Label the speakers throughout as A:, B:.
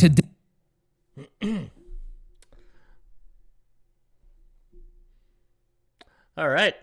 A: today.
B: All right.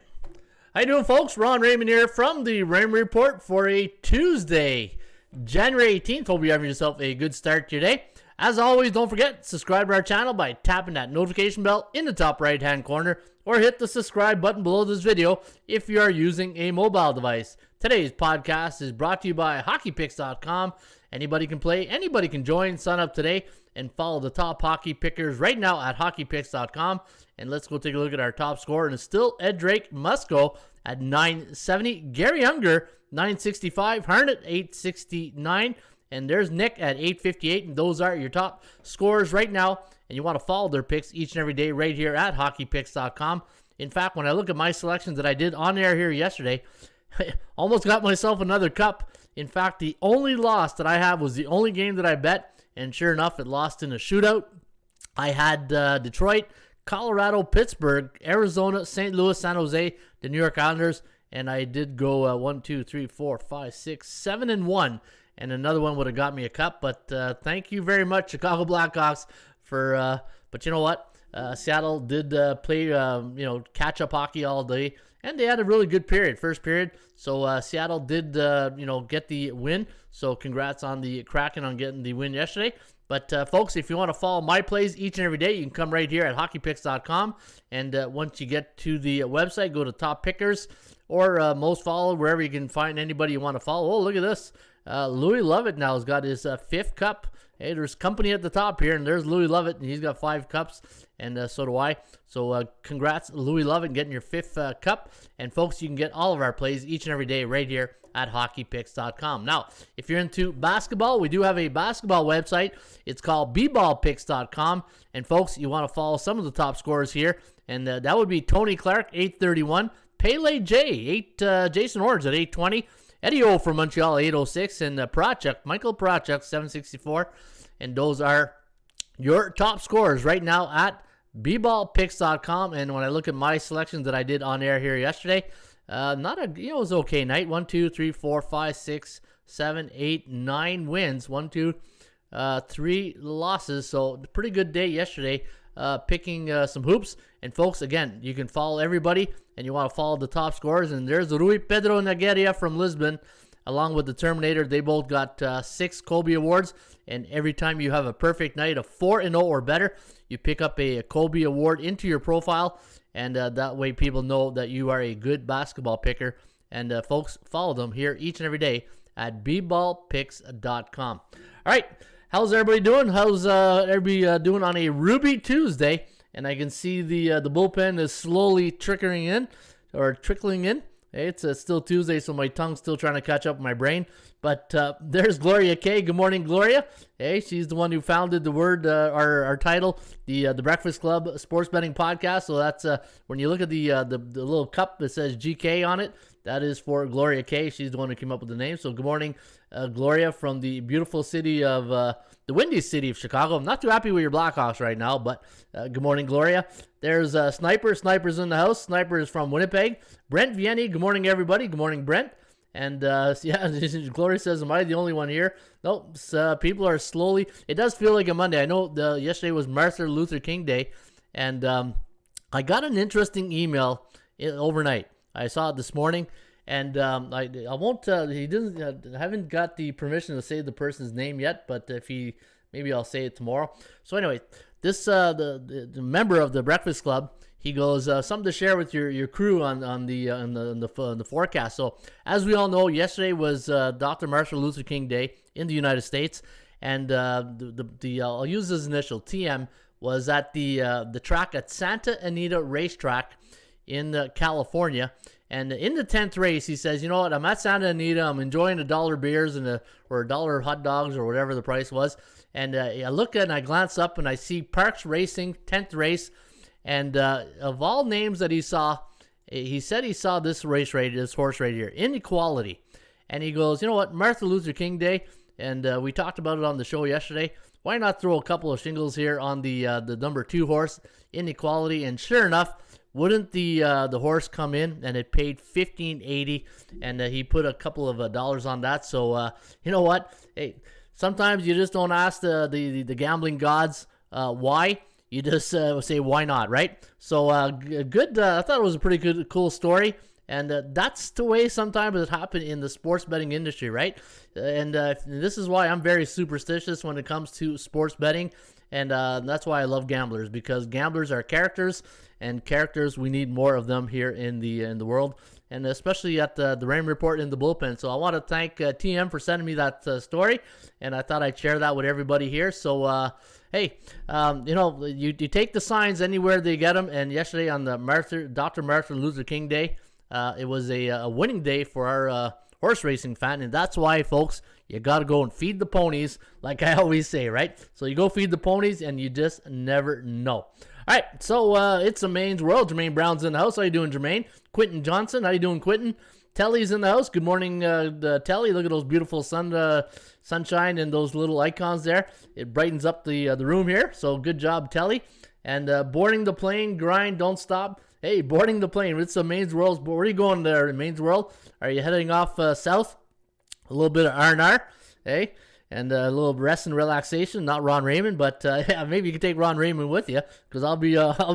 B: How you doing, folks? Ron Raymond here from the Raymond Report for a Tuesday, January 18th. Hope you're having yourself a good start today. As always, don't forget, subscribe to our channel by tapping that notification bell in the top right-hand corner, or hit the subscribe button below this video if you are using a mobile device. Today's podcast is brought to you by HockeyPicks.com. Anybody can play, anybody can join. Sign up today and follow the top hockey pickers right now at HockeyPicks.com. And let's go take a look at our top scorer. And it's still Ed Drake Musco at 970. Gary Unger, 965. Harnett, 869. And there's Nick at 858. And those are your top scorers right now. And you want to follow their picks each and every day right here at HockeyPicks.com. In fact, when I look at my selections that I did on air here yesterday, I almost got myself another cup. In fact, the only loss that I have was the only game that I bet. And sure enough, it lost in a shootout. I had Detroit, Colorado, Pittsburgh, Arizona, St. Louis, San Jose, the New York Islanders, and I did go 1, 2, 3, 4, 5, 6, 7, and 1, and another one would have got me a cup. But thank you very much, Chicago Blackhawks, for. But you know what? Seattle did play catch-up hockey all day, and they had a really good first period. So Seattle did get the win. So congrats on the Kraken on getting the win yesterday. But, folks, if you want to follow my plays each and every day, you can come right here at HockeyPicks.com. And once you get to the website, go to Top Pickers or Most Followed, wherever you can find anybody you want to follow. Oh, look at this. Louis Lovett now has got his fifth cup. Hey, there's company at the top here, and there's Louis Lovett, and he's got 5 cups, and so do I. So congrats, Louis Lovett, getting your 5th cup. And, folks, you can get all of our plays each and every day right here at HockeyPicks.com. Now, if you're into basketball, we do have a basketball website. It's called bballpicks.com. And, folks, you want to follow some of the top scorers here, and that would be Tony Clark, 831, Pele J, Jason Orange at 820, Eddie O from Montreal, 806, and Michael Prochuk, 764. And those are your top scorers right now at bballpicks.com. And when I look at my selections that I did on air here yesterday, it was an okay night. 1, 2, 3, 4, 5, 6, 7, 8, 9 wins. 1, 2, 3 losses. So pretty good day yesterday. Picking some hoops. And folks, again, you can follow everybody, and you want to follow the top scorers. And there's Rui Pedro Nagueira from Lisbon, along with the Terminator. They both got 6 Kobe Awards. And every time you have a perfect night of 4-0 or better, you pick up a Kobe Award into your profile. And that way people know that you are a good basketball picker. And folks, follow them here each and every day at bballpicks.com. All right. How's everybody doing? How's everybody doing on a Ruby Tuesday? And I can see the bullpen is slowly trickling in. Hey, it's still Tuesday, so my tongue's still trying to catch up with my brain. But there's Gloria K. Good morning, Gloria. Hey, she's the one who founded the word, our title, the Breakfast Club Sports Betting Podcast. So that's when you look at the little cup that says GK on it, that is for Gloria K. She's the one who came up with the name. So good morning, Gloria, from the beautiful city of the windy city of Chicago. I'm not too happy with your Blackhawks right now, but good morning, Gloria. There's Sniper. Sniper's in the house. Sniper is from Winnipeg. Brent Vianney. Good morning, everybody. Good morning, Brent. And Gloria says, am I the only one here? Nope. People are slowly. It does feel like a Monday. I know yesterday was Martin Luther King Day, and I got an interesting email overnight. I saw it this morning, and I won't. He doesn't. I haven't got the permission to say the person's name yet, but maybe I'll say it tomorrow. So anyway, this the member of the Breakfast Club. He goes, something to share with your crew on the forecast. So as we all know, yesterday was Dr. Martin Luther King Day in the United States, and I'll use his initial, TM, was at the track at Santa Anita Racetrack in California. And in the 10th race, he says, you know what, I'm at Santa Anita, I'm enjoying $1 beers or $1 hot dogs or whatever the price was. And I look and I glance up and I see Parx Racing, 10th race. And of all names that he saw, he said he saw this horse right here, Inequality. And he goes, you know what, Martin Luther King Day, and we talked about it on the show yesterday. Why not throw a couple of shingles here on the number 2 horse, Inequality? And sure enough, wouldn't the horse come in, and it paid $15.80, and he put a couple of dollars on that. So you know what? Hey, sometimes you just don't ask the gambling gods why. You just say why not, right? So good. I thought it was a pretty cool story. And that's the way sometimes it happens in the sports betting industry, right? And this is why I'm very superstitious when it comes to sports betting. And that's why I love gamblers, because gamblers are characters, and characters, we need more of them here in the world, and especially at the Raymond Report in the bullpen. So I want to thank TM for sending me that story, and I thought I'd share that with everybody here. So hey, you take the signs anywhere they get them. And yesterday on the Dr. Martin Luther King Day, it was a winning day for our horse racing fan, and that's why, folks, you got to go and feed the ponies, like I always say, right? So you go feed the ponies, and you just never know. All right, so it's a Maine's World. Jermaine Brown's in the house. How you doing, Jermaine? Quentin Johnson, how you doing, Quentin? Telly's in the house. Good morning, Telly. Look at those beautiful sunshine and those little icons there. It brightens up the room here, so good job, Telly. And boarding the plane, grind, don't stop. Hey, boarding the plane. It's a Maine's World. Where are you going there in Maine's World? Are you heading off south? A little bit of R&R, hey? And a little rest and relaxation. Not Ron Raymond, but yeah, maybe you can take Ron Raymond with you, because I'll be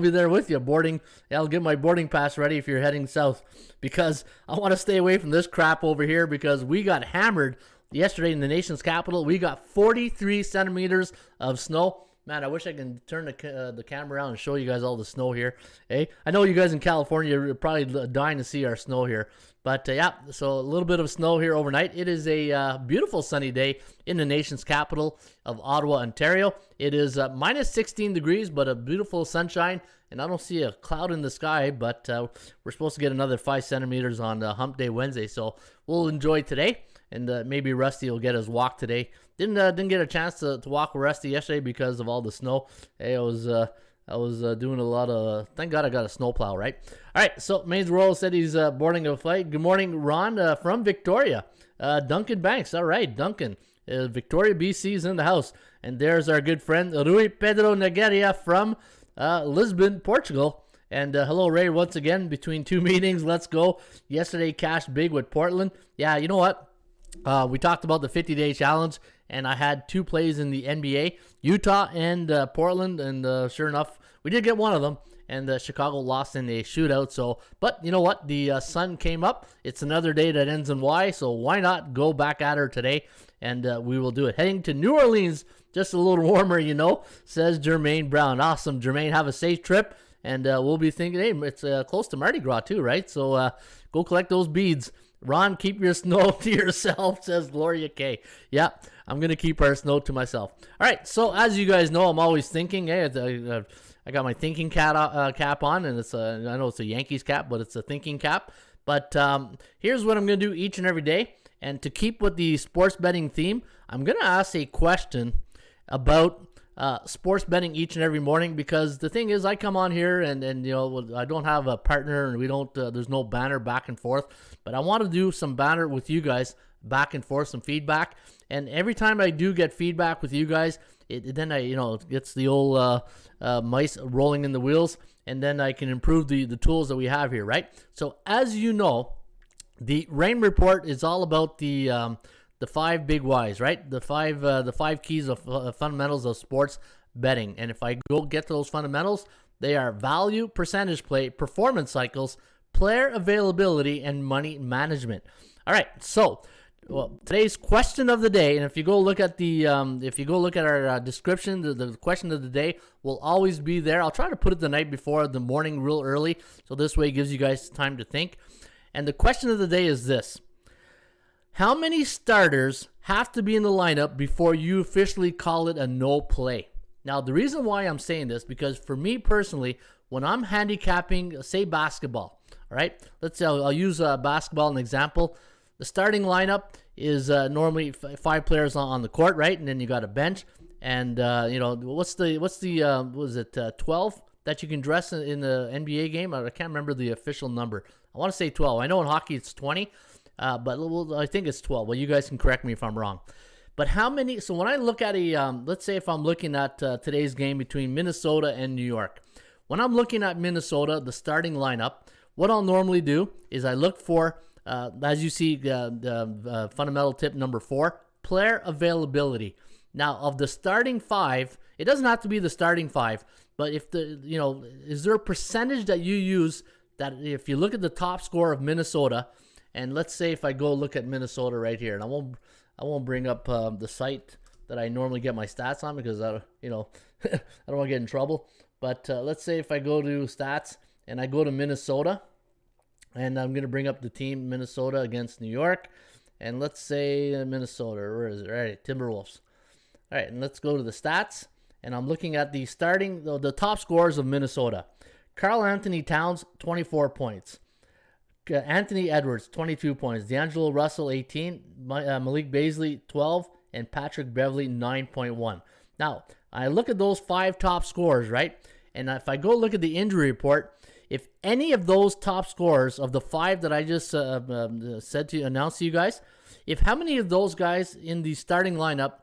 B: there with you boarding. Yeah, I'll get my boarding pass ready if you're heading south, because I want to stay away from this crap over here, because we got hammered yesterday in the nation's capital. We got 43 centimeters of snow. Man, I wish I can turn the camera around and show you guys all the snow here. Hey, I know you guys in California are probably dying to see our snow here. But yeah, so a little bit of snow here overnight. It is a beautiful sunny day in the nation's capital of Ottawa, Ontario. It is minus 16 degrees, but a beautiful sunshine. And I don't see a cloud in the sky, but we're supposed to get another 5 centimeters on Hump Day Wednesday. So we'll enjoy today. And maybe Rusty will get his walk today. Didn't get a chance to walk with Rusty yesterday because of all the snow. Hey, I was doing a lot of. Thank God I got a snowplow, right? All right. So Maine's World said he's boarding a flight. Good morning, Ron from Victoria. Duncan Banks. All right, Duncan. Victoria, BC is in the house, and there's our good friend Rui Pedro Nogueira from Lisbon, Portugal. And hello, Ray, once again between two meetings. Let's go. Yesterday, cashed big with Portland. Yeah, you know what? We talked about the 50-day challenge, and I had 2 plays in the NBA, Utah and Portland, and sure enough, we did get one of them, and Chicago lost in a shootout. So, but you know what? The sun came up. It's another day that ends in Y, so why not go back at her today, and we will do it. Heading to New Orleans, just a little warmer, says Jermaine Brown. Awesome, Jermaine. Have a safe trip, and we'll be thinking, hey, it's close to Mardi Gras too, right? So go collect those beads. Ron, keep your snow to yourself, says Gloria K. Yeah, I'm going to keep our snow to myself. All right, so as you guys know, I'm always thinking. Hey, I got my thinking cap on, and I know it's a Yankees cap, but it's a thinking cap. But here's what I'm going to do each and every day. And to keep with the sports betting theme, I'm going to ask a question about sports betting each and every morning, because the thing is, I come on here and I don't have a partner, and we don't there's no banner back and forth, but I want to do some banner with you guys back and forth, some feedback. And every time I do get feedback with you guys, it gets the old mice rolling in the wheels, and then I can improve the tools that we have here, right? So as you know, the Rain Report is all about the 5 big whys, right? The five keys of fundamentals of sports betting. And if I go get to those fundamentals, they are value, percentage play, performance cycles, player availability, and money management. All right. So, today's question of the day, and if you go look at our description, the question of the day will always be there. I'll try to put it the night before the morning, real early, so this way it gives you guys time to think. And the question of the day is this: how many starters have to be in the lineup before you officially call it a no play? Now, the reason why I'm saying this, because for me personally, when I'm handicapping, say basketball, all right, let's say I'll use basketball as an example. The starting lineup is normally 5 players on the court, right? And then you got a bench, and what's the 12 that you can dress in the NBA game? I can't remember the official number. I want to say 12. I know in hockey it's 20. But I think it's 12. Well, you guys can correct me if I'm wrong. But how many? So when I look at let's say if I'm looking at today's game between Minnesota and New York, when I'm looking at Minnesota, the starting lineup, what I'll normally do is I look for, as you see, the fundamental tip number 4, player availability. Now, of the starting 5, it doesn't have to be the starting 5, but if is there a percentage that you use that if you look at the top score of Minnesota, and let's say if I go look at Minnesota right here, and I won't bring up the site that I normally get my stats on because I don't want to get in trouble. But let's say if I go to stats and I go to Minnesota, and I'm going to bring up the team Minnesota against New York, and let's say Minnesota, where is it? All right, Timberwolves. All right, and let's go to the stats, and I'm looking at the top scorers of Minnesota. Karl Anthony Towns, 24 points. Anthony Edwards, 22 points. D'Angelo Russell, 18. Malik Beasley, 12. And Patrick Beverley, 9.1. Now, I look at those 5 top scorers, right? And if I go look at the injury report, if any of those top scorers of the 5 that I just announced to you guys, how many of those guys in the starting lineup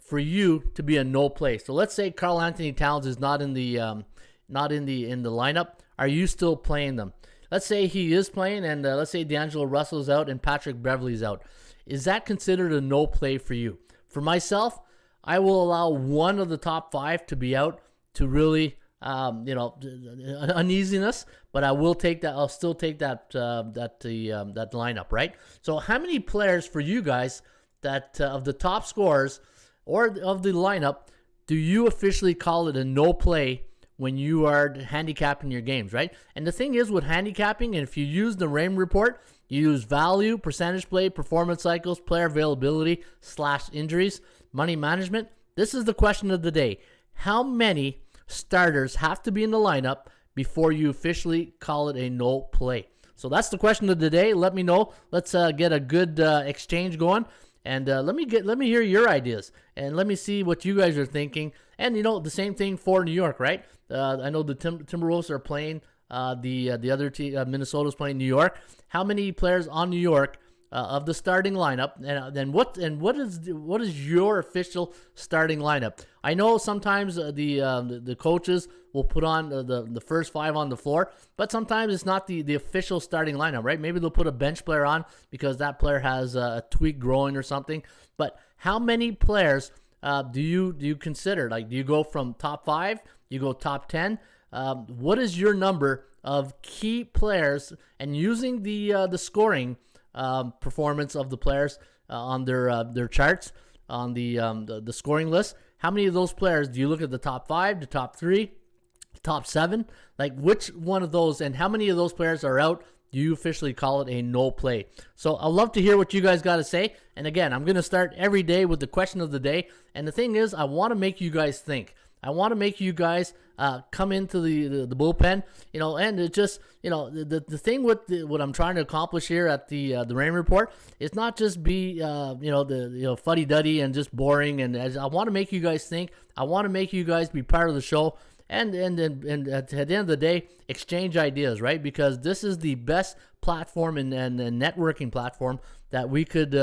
B: for you to be a no play? So let's say Karl Anthony Towns is not in the lineup. Are you still playing them? Let's say he is playing, and let's say D'Angelo Russell's out and Patrick Beverley's out. Is that considered a no play for you? For myself, I will allow one of the top 5 to be out to really, uneasiness. But I will take that. I'll still take that lineup, right? So, how many players for you guys that of the top scorers or of the lineup do you officially call it a no play when you are handicapping your games, right? And the thing is with handicapping, and if you use the Raymond Report, you use value, percentage play, performance cycles, player availability / injuries, money management. This is the question of the day. How many starters have to be in the lineup before you officially call it a no play? So that's the question of the day. Let me know. Let's get a good exchange going. And let me hear your ideas, and let me see what you guys are thinking. And the same thing for New York, right? I know the Timberwolves are playing the other team. Minnesota's playing New York. How many players on New York of the starting lineup? And then what is your official starting lineup? I know sometimes the coaches will put on the first 5 on the floor, but sometimes it's not the official starting lineup, right? Maybe they'll put a bench player on because that player has a tweak groin or something. But how many players do you consider? Like, do you go from top 5? You go top 10? What is your number of key players? And using the scoring performance of the players on their charts on the scoring list, how many of those players do you look at the top 5, the top 3, top 7? Like, which one of those, and how many of those players are out? Do you officially call it a no play? So I'd love to hear what you guys got to say. And again, I'm going to start every day with the question of the day. And the thing is, I want to make you guys think. I want to make you guys come into the bullpen, and it just, the thing with what I'm trying to accomplish here at the Raymond Report is not just be, fuddy-duddy and just boring. And as I want to make you guys think. I want to make you guys be part of the show. And at the end of the day, exchange ideas, right? Because this is the best platform and networking platform that we could,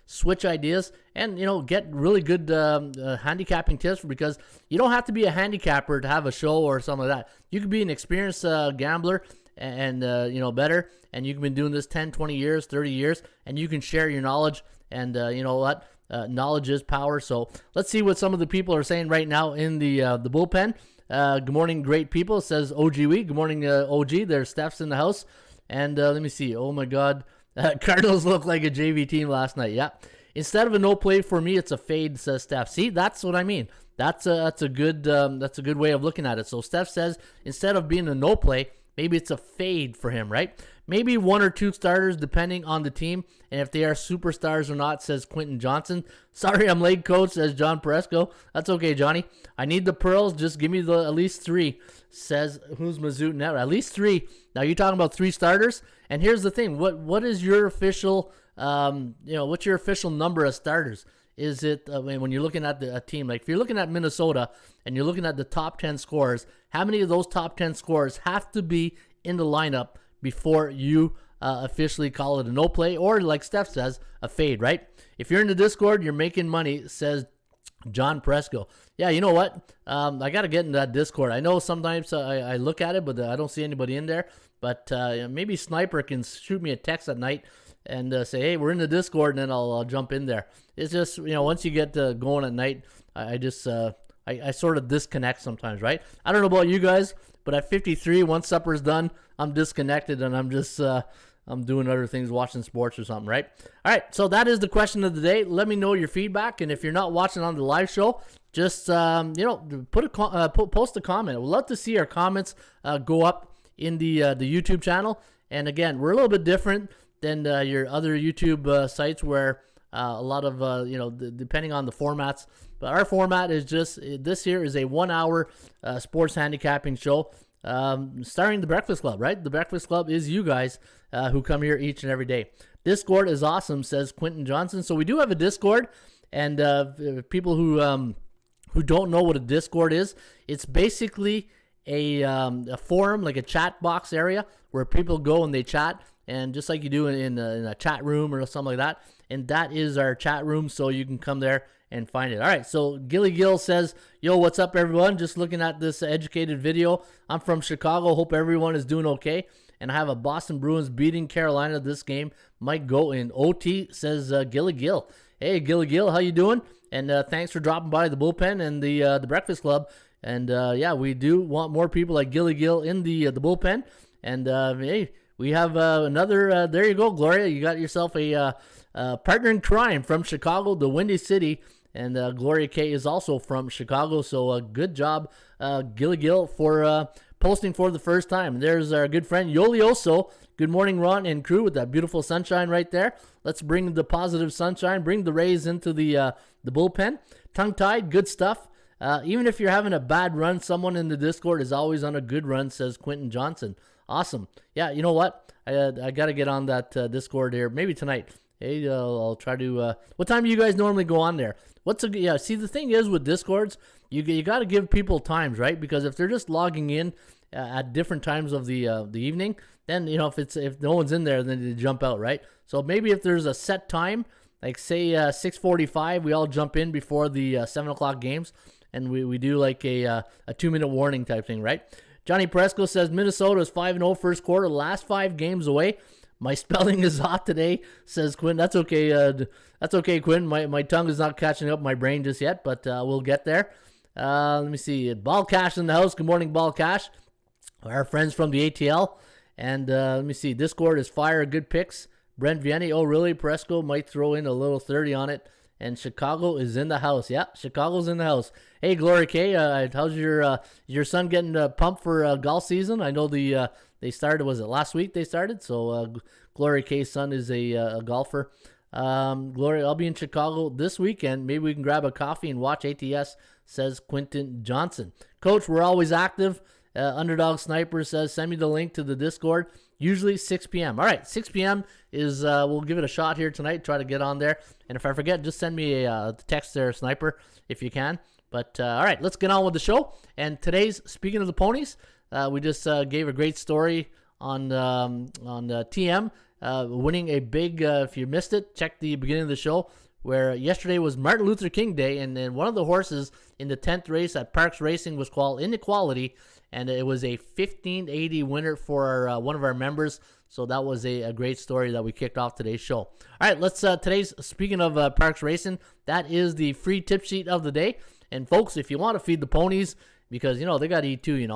B: switch ideas and, get really good handicapping tips, because you don't have to be a handicapper to have a show or something like that. You could be an experienced gambler and better, and you've been doing this 10, 20 years, 30 years, and you can share your knowledge. And knowledge is power. So let's see what some of the people are saying right now in the bullpen. Good morning, great people, says OG Week. Good morning, OG. There's Steph's in the house. And let me see. Oh, my God. Cardinals look like a JV team last night. Yeah. Instead of a no play for me, it's a fade, says Steph. See, that's what I mean. That's a good way of looking at it. So Steph says instead of being a no play, maybe it's a fade for him, right? Maybe 1 or 2 starters depending on the team and if they are superstars or not, says Quentin Johnson. Sorry, I'm late, coach, says John Presco. That's okay, Johnny. I need the pearls. Just give me at least 3, says who's Mizzou now. At least 3. Now you're talking about 3 starters. And here's the thing. What is your official, what's your official number of starters? Is it when you're looking at a team, like if you're looking at Minnesota and you're looking at the top 10 scorers, how many of those top 10 scorers have to be in the lineup before you officially call it a no play, or like Steph says, a fade, right? If you're in the Discord, you're making money, says John Presco. Yeah, you know what? I got to get in that Discord. I know sometimes I look at it, but I don't see anybody in there. But maybe Sniper can shoot me a text at night and say, hey, we're in the Discord, and then I'll jump in there. It's just, once you get going at night, I just I sort of disconnect sometimes, right? I don't know about you guys, but at 53, once supper's done, I'm disconnected, and I'm just I'm doing other things, watching sports or something, right? All right, so that is the question of the day. Let me know your feedback, and if you're not watching on the live show, just post a comment. We'd love to see our comments go up in the YouTube channel. And again, we're a little bit different than your other YouTube sites where a lot of depending on the formats. But our format is just this here is a 1 hour sports handicapping show. Starring the Breakfast Club, right? The Breakfast Club is you guys who come here each and every day. Discord is awesome, says Quentin Johnson. So we do have a Discord, and people who don't know what a Discord is, it's basically a forum, like a chat box area where people go and they chat, and just like you do in a chat room or something like that. And that is our chat room, so you can come there and find it. All right, so Gilly Gill says, yo, what's up, everyone? Just looking at this educated video. I'm from Chicago. Hope everyone is doing okay. And I have a Boston Bruins beating Carolina this game. Might go in OT, says Gilly Gill. Hey, Gilly Gill, how you doing? And thanks for dropping by the bullpen and the Breakfast Club. And yeah, we do want more people like Gilly Gill in the bullpen. And hey, we have another. There you go, Gloria. You got yourself a partner in crime from Chicago, the Windy City. And Gloria K is also from Chicago, so good job, Gilly Gill, for posting for the first time. There's our good friend Yolioso. Good morning, Ron and crew, with that beautiful sunshine right there. Let's bring the positive sunshine, bring the rays into the bullpen. Tongue-tied, good stuff. Even if you're having a bad run, someone in the Discord is always on a good run, says Quentin Johnson. Awesome. Yeah, you know what? I got to get on that Discord here, maybe tonight. Hey, I'll try to. What time do you guys normally go on there? See, the thing is with Discords, you got to give people times, right? Because if they're just logging in at different times of the evening, then if no one's in there, then they jump out, right? So maybe if there's a set time, like say 6:45, we all jump in before the 7:00 games, and we do like a 2-minute warning type thing, right? Johnny Presco says Minnesota is 5-0 first quarter, last 5 games away. My spelling is hot today, says Quinn. That's okay. That's okay, Quinn. My tongue is not catching up my brain just yet, but we'll get there. Let me see. Ball Cash in the house. Good morning, Ball Cash. Our friends from the ATL. And let me see. Discord is fire. Good picks. Brent Vianney. Oh, really? Presco might throw in a little 30 on it. And Chicago is in the house. Yeah, Chicago's in the house. Hey, Gloria K. How's your son getting pumped for golf season? I know they started, was it last week they started? So Gloria K's son is a golfer. Gloria, I'll be in Chicago this weekend. Maybe we can grab a coffee and watch ATS, says Quentin Johnson. Coach, we're always active. Underdog Sniper says, send me the link to the Discord. Usually 6 p.m. All right, 6 p.m. is, we'll give it a shot here tonight, try to get on there. And if I forget, just send me a text there, Sniper, if you can. But all right, let's get on with the show. And today's, speaking of the ponies, we just gave a great story on TM winning a big, if you missed it, check the beginning of the show, where yesterday was Martin Luther King Day, and one of the horses in the 10th race at Parx Racing was called Inequality, and it was a 1580 winner for one of our members. So that was a great story that we kicked off today's show. All right, let's today's, speaking of Parx Racing, that is the free tip sheet of the day. And folks, if you want to feed the ponies, because they got to eat too,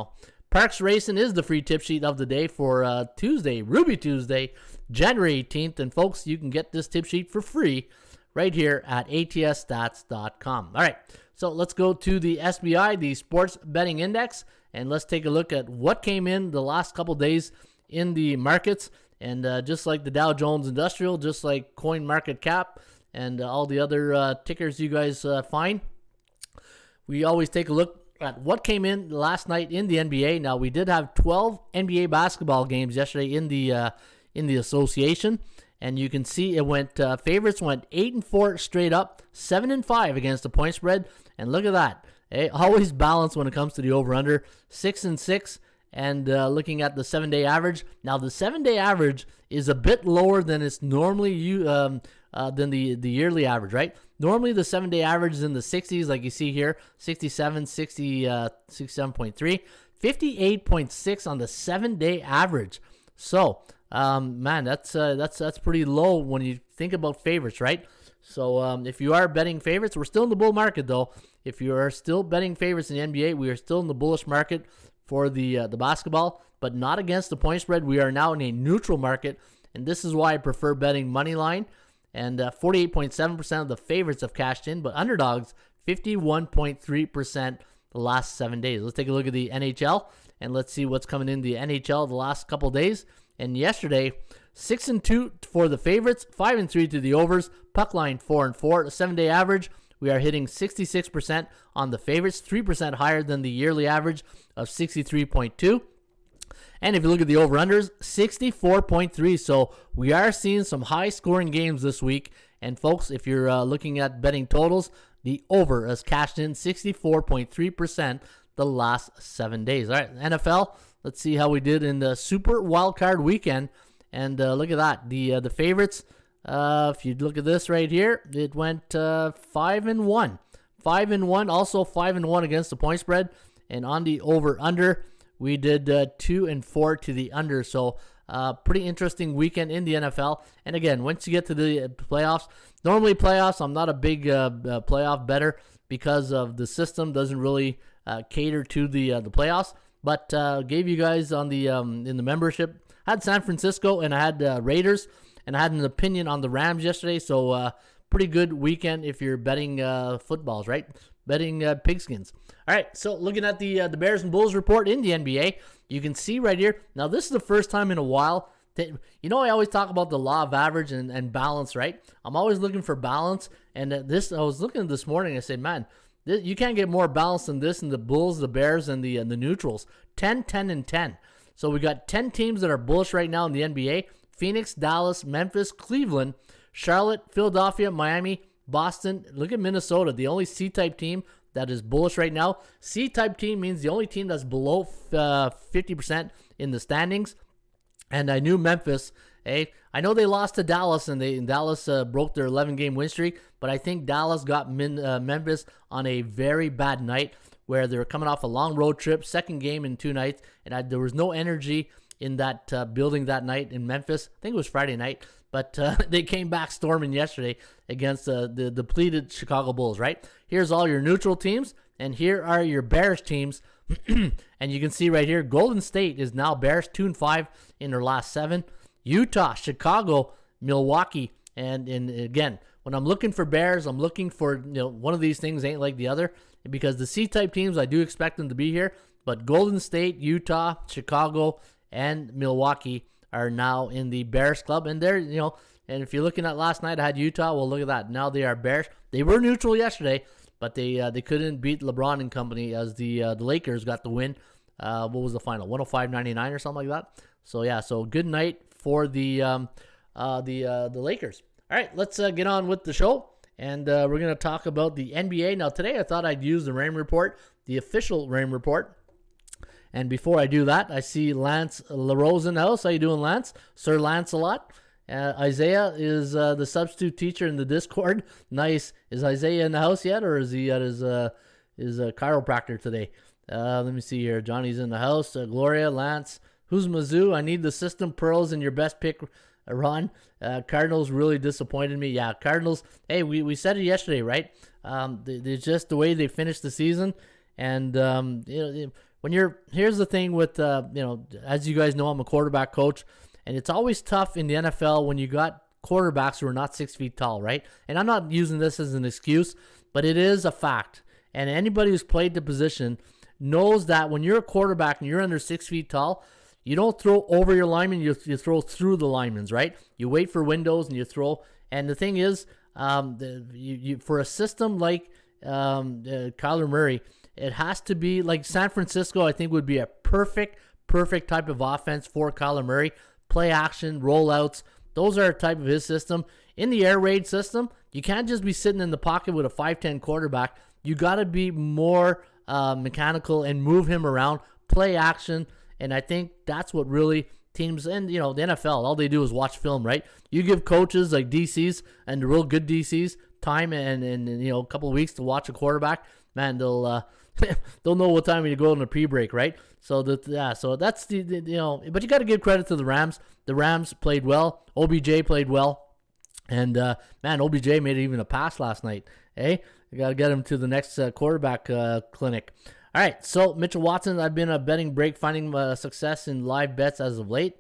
B: Parx Racing is the free tip sheet of the day for Tuesday, Ruby Tuesday, January 18th. And folks, you can get this tip sheet for free right here at atsstats.com. All right, so let's go to the SBI, the Sports Betting Index, and let's take a look at what came in the last couple days in the markets. And just like the Dow Jones Industrial, just like Coin Market Cap, and all the other tickers you guys find, we always take a look at what came in last night in the NBA. Now, we did have 12 NBA basketball games yesterday in the association, and you can see it went favorites went 8-4 straight up, 7-5 against the point spread, and look at that. Always balanced when it comes to the over/under, 6-6, and looking at the 7-day average. Now, the 7-day average is a bit lower than it's normally than the yearly average, right? Normally, the 7-day average is in the 60s, like you see here, 67, 60, 67.3, 58.6 on the 7-day average. So, man, that's pretty low when you think about favorites, right? So if you are betting favorites, we're still in the bull market though. If you are still betting favorites in the NBA, we are still in the bullish market for the basketball, but not against the point spread. We are now in a neutral market, and this is why I prefer betting money line. And 48.7% of the favorites have cashed in, but underdogs 51.3% the last 7 days. Let's take a look at the NHL, and let's see what's coming in the NHL the last couple days. And yesterday, 6-2 for the favorites, 5-3 to the overs, puck line 4-4. The 7-day average, we are hitting 66% on the favorites, 3% higher than the yearly average of 63.2. And if you look at the over-unders, 64.3. So we are seeing some high-scoring games this week. And folks, if you're looking at betting totals, the over has cashed in 64.3% the last 7 days. All right, NFL, let's see how we did in the Super Wildcard Weekend. And look at that. The favorites, if you look at this right here, it went 5-1. 5-1, also 5-1 against the point spread. And on the over-under, we did 2-4 to the under. So pretty interesting weekend in the NFL. And again, once you get to the playoffs, normally playoffs, I'm not a big playoff bettor because of the system doesn't really cater to the playoffs. But gave you guys on the in the membership, I had San Francisco and I had Raiders, and I had an opinion on the Rams yesterday. So pretty good weekend if you're betting footballs, right? Betting pigskins. All right, so looking at the Bears and Bulls report in the NBA, you can see right here. Now, this is the first time in a while that, I always talk about the law of average and balance, right? I'm always looking for balance. And I was looking at this morning, I said, man, you can't get more balance than this in the Bulls, the Bears, and the neutrals. 10, 10, and 10. So we got 10 teams that are bullish right now in the NBA. Phoenix, Dallas, Memphis, Cleveland, Charlotte, Philadelphia, Miami, Boston. Look at Minnesota, the only C-type team that is bullish right now. C-type team means the only team that's below 50% in the standings. And I knew Memphis. I know they lost to Dallas, and Dallas broke their 11-game win streak, but I think Dallas got Memphis on a very bad night where they were coming off a long road trip, second game in 2 nights, and there was no energy in that building that night in Memphis. I think it was Friday night, but they came back storming yesterday against the depleted Chicago Bulls, right? Here's all your neutral teams, and here are your bearish teams. And you can see right here, Golden State is now bearish, 2-5 in their last 7. Utah, Chicago, Milwaukee, and again, when I'm looking for bears, I'm looking for one of these things ain't like the other, because the C-type teams, I do expect them to be here, but Golden State, Utah, Chicago, and Milwaukee are now in the bearish club, and they're and if you're looking at last night, I had Utah. Well, look at that. Now they are bearish. They were neutral yesterday, but they couldn't beat LeBron and company as the Lakers got the win. What was the final? 105-99 or something like that. So yeah, so good night for the Lakers. All right, let's get on with the show, and we're gonna talk about the NBA. Now today, I thought I'd use the Raymond Report, the official Raymond Report. And before I do that, I see Lance LaRose in the house. How you doing, Lance? Sir Lancelot. Isaiah is the substitute teacher in the Discord. Nice. Is Isaiah in the house yet, or is he at his chiropractor today? Let me see here. Johnny's in the house. Gloria, Lance. Who's Mizzou? I need the system pearls in your best pick, Ron. Cardinals really disappointed me. Yeah, Cardinals. Hey, we said it yesterday, right? It's just the way they finished the season. And, here's the thing with, as you guys know, I'm a quarterback coach. And it's always tough in the NFL when you got quarterbacks who are not 6 feet tall, right? And I'm not using this as an excuse, but it is a fact. And anybody who's played the position knows that when you're a quarterback and you're under 6 feet tall, you don't throw over your lineman, you throw through the linemen, right? You wait for windows and you throw. And the thing is, for a system like Kyler Murray, it has to be like San Francisco, I think would be a perfect type of offense for Kyler Murray. Play action, rollouts, those are a type of his system. In the air raid system, you can't just be sitting in the pocket with a 5'10 quarterback. You got to be more mechanical and move him around, play action, and I think that's what really teams, and the NFL, all they do is watch film, right? You give coaches like DCs and the real good DCs time and a couple of weeks to watch a quarterback, man, they'll don't know what time you go in the pre-break, right? So so that's but you got to give credit to the Rams. The Rams played well. OBJ played well, and man, OBJ made even a pass last night. Hey, you got to get him to the next quarterback clinic. All right, so Mitchell Watson, I've been a betting break, finding success in live bets as of late.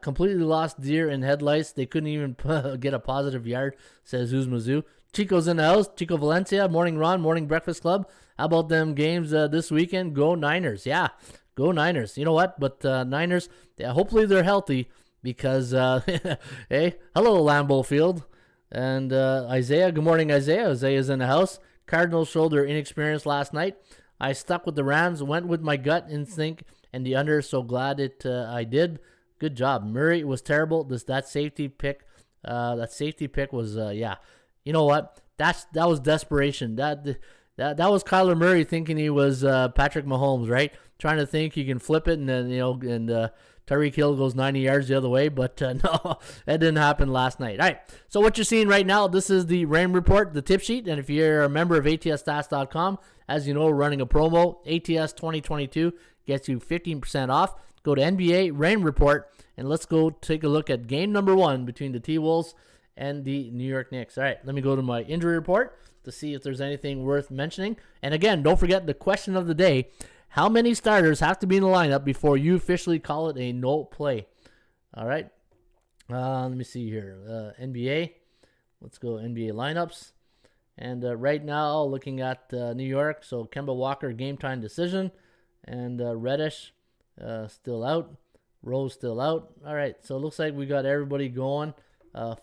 B: Completely lost deer in headlights. They couldn't even get a positive yard, says Mizzou. Chico's in the house. Chico Valencia, morning Ron, morning Breakfast Club. How about them games this weekend? Go Niners. Yeah, go Niners. You know what? But Niners, hopefully they're healthy because, hey, hello Lambeau Field. And Isaiah, good morning Isaiah. Isaiah's in the house. Cardinals showed their inexperience last night. I stuck with the Rams, went with my gut instinct and the under, so glad I did. Good job. Murray was terrible. That safety pick was, yeah. You know what? That was desperation. That was Kyler Murray thinking he was Patrick Mahomes, right? Trying to think he can flip it, and then Tyreek Hill goes 90 yards the other way, but no, that didn't happen last night. All right, so what you're seeing right now, this is the Raymond Report, the tip sheet, and if you're a member of ATSstats.com, as you know, we're running a promo. ATS 2022 gets you 15% off. Go to NBA Raymond Report, and let's go take a look at game number 1 between the T-Wolves and the New York Knicks. All right, let me go to my injury report to see if there's anything worth mentioning. And again, don't forget the question of the day. How many starters have to be in the lineup before you officially call it a no play? All right, let me see here. NBA, let's go NBA lineups. And right now, looking at New York, so Kemba Walker, game time decision. And Reddish, still out. Rose still out. All right, so it looks like we got everybody going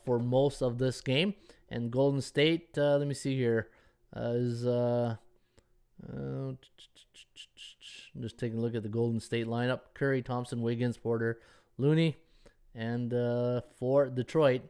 B: for most of this game. And Golden State, let me see here, is just taking a look at the Golden State lineup. Curry, Thompson, Wiggins, Porter, Looney. And for Detroit,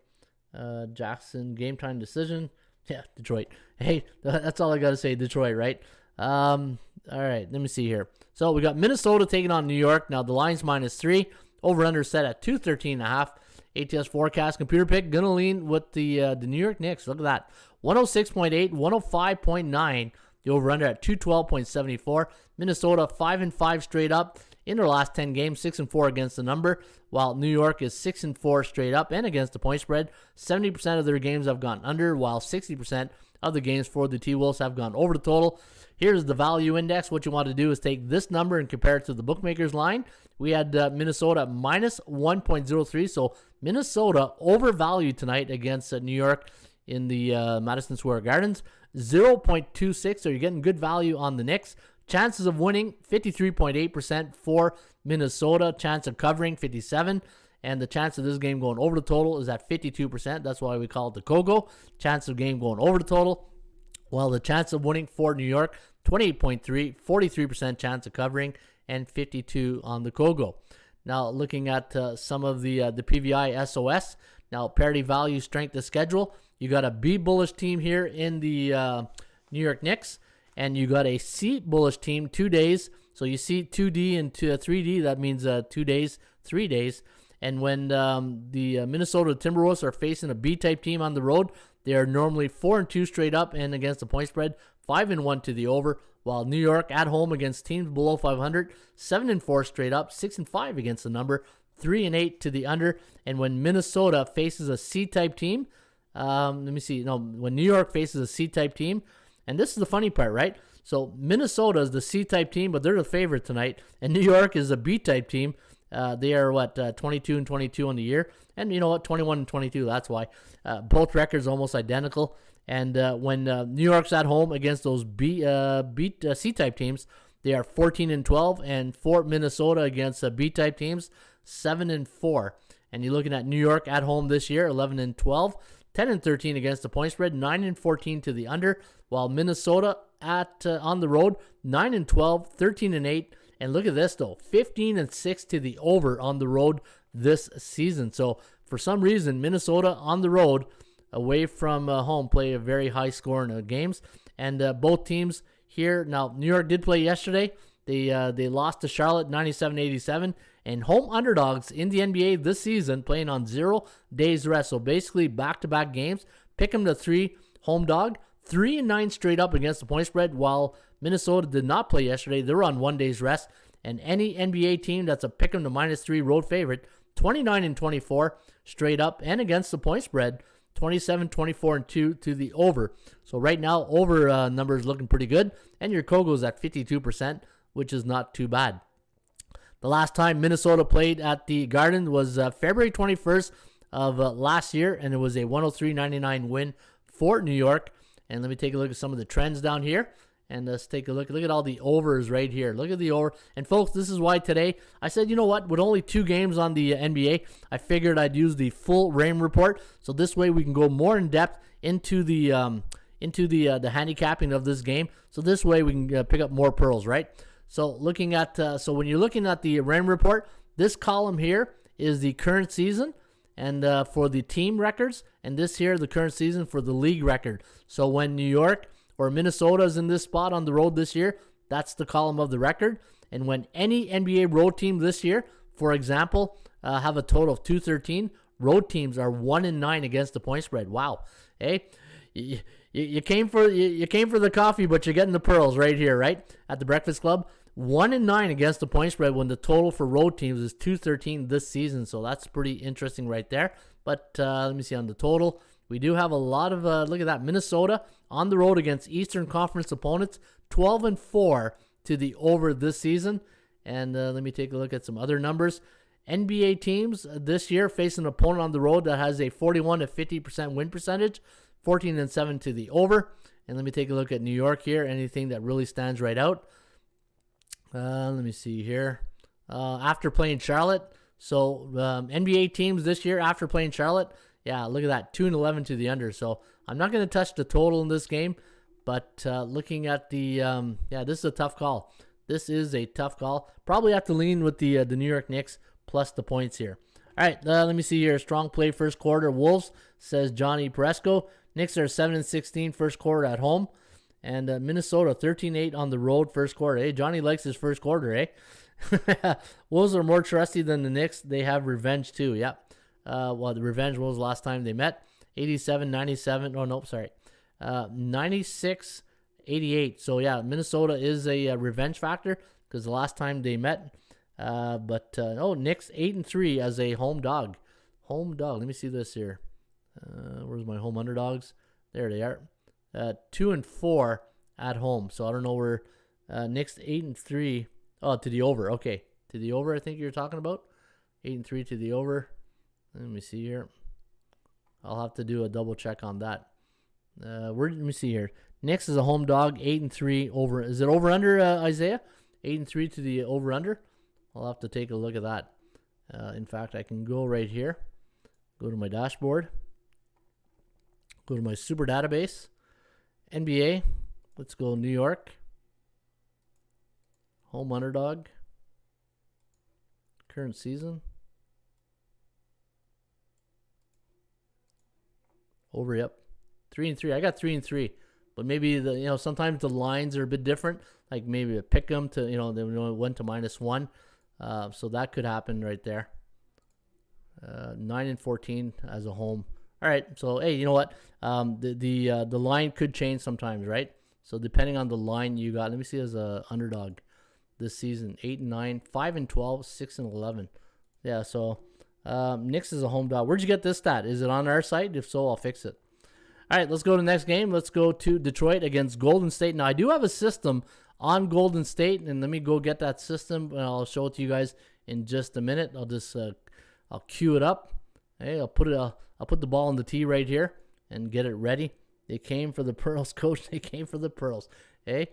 B: Jackson, game time decision. Yeah, Detroit. Hey, that's all I got to say, Detroit, right? All right, let me see here. So we got Minnesota taking on New York. Now the line's -3. Over-under set at 213.5. ATS forecast computer pick gonna lean with the New York Knicks. Look at that, 106.8, 105.9. The over/under at 212.74. Minnesota 5-5 straight up in their last 10 games, 6-4 against the number, while New York is 6-4 straight up and against the point spread. 70% of their games have gone under, while 60% of the games for the T-Wolves have gone over the total. Here's the value index. What you want to do is take this number and compare it to the bookmakers line. We had Minnesota -1.03, so Minnesota overvalued tonight against New York in the Madison Square Gardens. 0.26, so you're getting good value on the Knicks. Chances of winning, 53.8% for Minnesota. Chance of covering, 57%. And the chance of this game going over the total is at 52%. That's why we call it the KOGO. Chance of game going over the total. While the chance of winning for New York, 28.3, 43% chance of covering, and 52 on the KOGO. Now, looking at some of the PVI SOS. Now, parity value, strength of schedule. You got a B bullish team here in the New York Knicks, and you got a C bullish team 2 days. So you see 2D and 3D. That means 2 days, 3 days. And when the Minnesota Timberwolves are facing a B-type team on the road, they are normally 4-2 straight up and against the point spread, 5-1 to the over. While New York at home against teams below 500, 7-4 straight up, 6-5 against the number, 3-8 to the under. And when Minnesota faces a C-type team, when New York faces a C-type team, and this is the funny part, right? So Minnesota is the C-type team, but they're the favorite tonight, and New York is a B-type team. They are 22-22 on the year, and you know what, 21-22. That's why both records almost identical. And when New York's at home against those C-type teams, they are 14-12, and for Minnesota against B-type teams, 7-4. And you're looking at New York at home this year, 11-12, 10-13 against the point spread, 9-14 to the under. While Minnesota on the road, 9-12, 13-8. And look at this, though, 15-6 to the over on the road this season. So for some reason, Minnesota on the road, away from home, play a very high score in games. And both teams here, now New York did play yesterday. They lost to Charlotte 97-87. And home underdogs in the NBA this season playing on 0 days rest. So basically back-to-back games. Pick them to 3 home dog. 3-9 straight up against the point spread, while Minnesota did not play yesterday. They're on 1 day's rest. And any NBA team that's a pick 'em to -3 road favorite, 29-24 straight up and against the point spread, 27-24-2 to the over. So right now, over numbers looking pretty good. And your Kogo's at 52%, which is not too bad. The last time Minnesota played at the Garden was February 21st of last year, and it was a 103-99 win for New York. And let me take a look at some of the trends down here. And let's take a look. Look at all the overs right here. Look at the over. And folks, this is why today I said, you know what? With only 2 games on the NBA, I figured I'd use the full Raymond Report. So this way we can go more in depth into the handicapping of this game. So this way we can pick up more pearls, right? So looking at when you're looking at the Raymond Report, this column here is the current season and for the team records, and this here the current season for the league record. So when New York or Minnesota's in this spot on the road this year, that's the column of the record. And when any NBA road team this year, for example, have a total of 213, road teams are 1-9 against the point spread. Wow. Hey, you came for the coffee, but you're getting the pearls right here, right? At the Breakfast Club. 1-9 against the point spread when the total for road teams is 213 this season. So that's pretty interesting right there. But let me see on the total. We do have a lot of, look at that, Minnesota on the road against Eastern Conference opponents, 12-4 to the over this season. And let me take a look at some other numbers. NBA teams this year face an opponent on the road that has a 41-50% win percentage, 14-7 to the over. And let me take a look at New York here, anything that really stands right out. Let me see here. After playing Charlotte, so NBA teams this year after playing Charlotte, yeah, look at that, 2-11 to the under. So I'm not going to touch the total in this game, but looking at the, this is a tough call. This is a tough call. Probably have to lean with the New York Knicks plus the points here. All right, let me see here. Strong play first quarter. Wolves, says Johnny Presco. Knicks are 7-16 first quarter at home. And Minnesota 13-8 on the road first quarter. Hey, Johnny likes his first quarter, eh? Wolves are more trusty than the Knicks. They have revenge too, yeah. The revenge was last time they met. 87-97. Oh, nope, sorry. 96-88. So, yeah, Minnesota is a revenge factor because the last time they met. Knicks 8-3 as a home dog. Home dog. Let me see this here. Where's my home underdogs? There they are. 2-4 at home. So, I don't know where Knicks 8-3. Oh, to the over. Okay. To the over, I think you're talking about. 8-3 to the over. Let me see here. I'll have to do a double check on that. Let me see here. Knicks is a home dog, 8-3 over. Is it over under, Isaiah? 8-3 to the over under. I'll have to take a look at that. In fact, I can go right here. Go to my dashboard. Go to my super database. NBA. Let's go New York. Home underdog. Current season. Over, yep. 3-3. I got 3-3. But maybe sometimes the lines are a bit different. Like maybe a pick 'em to, they went to -1. So that could happen right there. 9-14 as a home. All right. So hey, you know what? The line could change sometimes, right? So depending on the line you got, let me see as a underdog this season: 8-9, 5-12, 6-11. Yeah. So Knicks is a home dog. Where'd you get this stat? Is it on our site? If so, I'll fix it. All right, let's go to the next game. Let's go to Detroit against Golden State. Now, I do have a system on Golden State, and let me go get that system, and I'll show it to you guys in just a minute. I'll just I'll cue it up. Hey, I'll put the ball in the tee right here and get it ready. They came for the pearls, coach. They came for the pearls. Hey,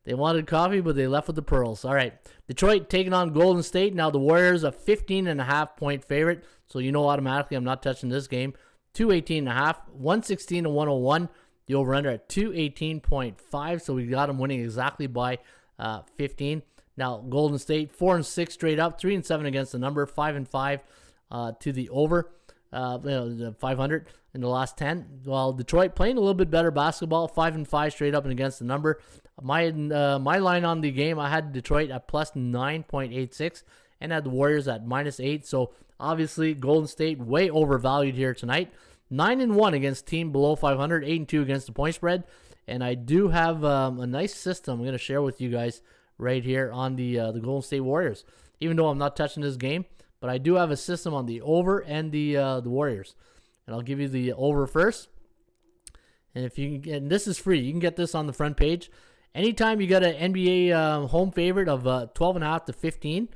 B: they wanted coffee, but they left with the pearls. All right, Detroit taking on Golden State. Now, the Warriors a 15.5-point favorite, so you know automatically I'm not touching this game. 218.5, 116-101. The over-under at 218.5, so we got them winning exactly by 15. Now, Golden State, 4-6 straight up, 3-7 against the number, 5-5 to the over, 500 in the last 10. While Detroit playing a little bit better basketball, 5-5 straight up and against the number. My line on the game, I had Detroit at plus 9.86 and had the Warriors at -8. So obviously, Golden State way overvalued here tonight. 9-1 against team below 500, 8-2 against the point spread. And I do have a nice system I'm going to share with you guys right here on the Golden State Warriors. Even though I'm not touching this game, but I do have a system on the over and the Warriors. And I'll give you the over first. And and this is free. You can get this on the front page. Anytime you got an NBA home favorite of 12.5 to 15,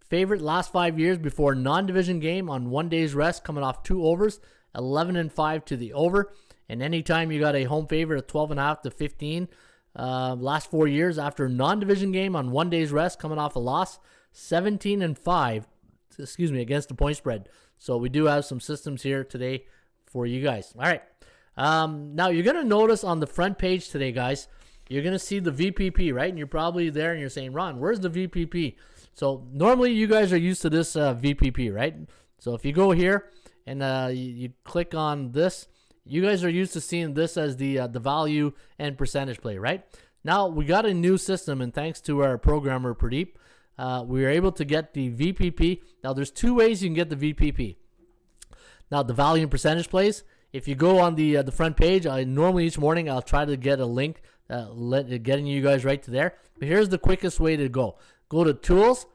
B: favorite last 5 years before non-division game on 1 day's rest, coming off 2 overs, 11-5 to the over. And anytime you got a home favorite of 12.5 to 15, last 4 years after non-division game on 1 day's rest, coming off a loss, 17-5, against the point spread. So we do have some systems here today for you guys. All right. Now you're going to notice on the front page today, guys, you're going to see the VPP, right? And you're probably there and you're saying, Ron, where's the VPP? So normally you guys are used to this VPP, right? So if you go here and you click on this, you guys are used to seeing this as the value and percentage play, right? Now we got a new system, and thanks to our programmer Pradeep, we were able to get the VPP. Now there's 2 ways you can get the VPP. Now the value and percentage plays. If you go on the front page, normally each morning I'll try to get a link, getting you guys right to there. But here's the quickest way to go. Go to Tools,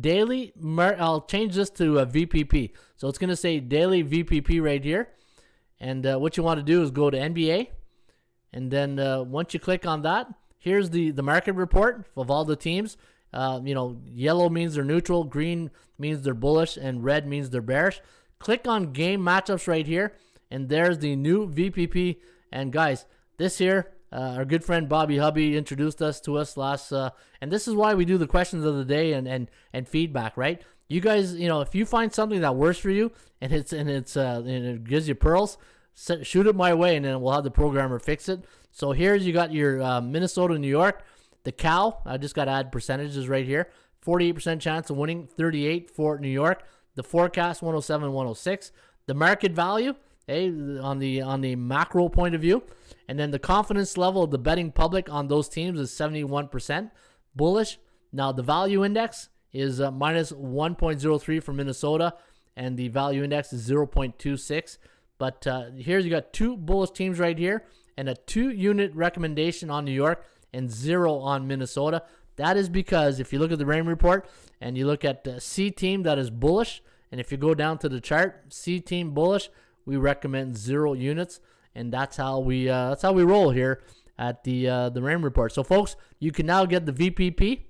B: Daily. I'll change this to a VPP. So it's going to say Daily VPP right here. And what you want to do is go to NBA. And then once you click on that, here's the market report of all the teams. Yellow means they're neutral, green means they're bullish, and red means they're bearish. Click on game matchups right here. And there's the new VPP. And guys, this here, our good friend Bobby Hubby introduced us to us last, and this is why we do the questions of the day and feedback, right? You guys, if you find something that works for you and it gives you pearls, shoot it my way, and then we'll have the programmer fix it. So here's you got your Minnesota, New York, the Cal. I just got to add percentages right here. 48% chance of winning, 38 for New York. The forecast 107, 106. The market value. On the macro point of view, and then the confidence level of the betting public on those teams is 71% bullish. Now the value index is minus 1.03 for Minnesota, and the value index is 0.26. But here you got 2 bullish teams right here, and a 2-unit recommendation on New York and 0 on Minnesota. That is because if you look at the Raymond Report and you look at the C team that is bullish, and if you go down to the chart, C team bullish, we recommend 0 units, and that's how we roll here at the Raymond Report. So, folks, you can now get the VPP,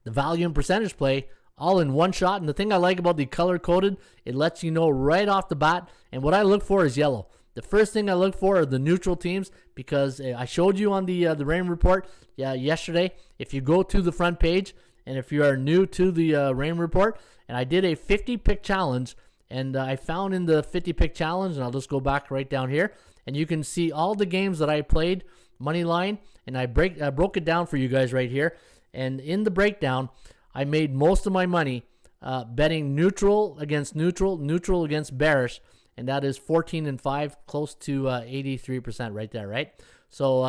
B: the value and percentage play, all in one shot. And the thing I like about the color coded, it lets you know right off the bat. And what I look for is yellow. The first thing I look for are the neutral teams, because I showed you on the Raymond Report yesterday. If you go to the front page, and if you are new to the Raymond Report, and I did a 50-pick challenge. And I found in the 50-pick challenge, and I'll just go back right down here, and you can see all the games that I played, money line, and I broke it down for you guys right here. And in the breakdown, I made most of my money betting neutral against neutral, neutral against bearish, and that is 14-5, close to 83% right there, right? So,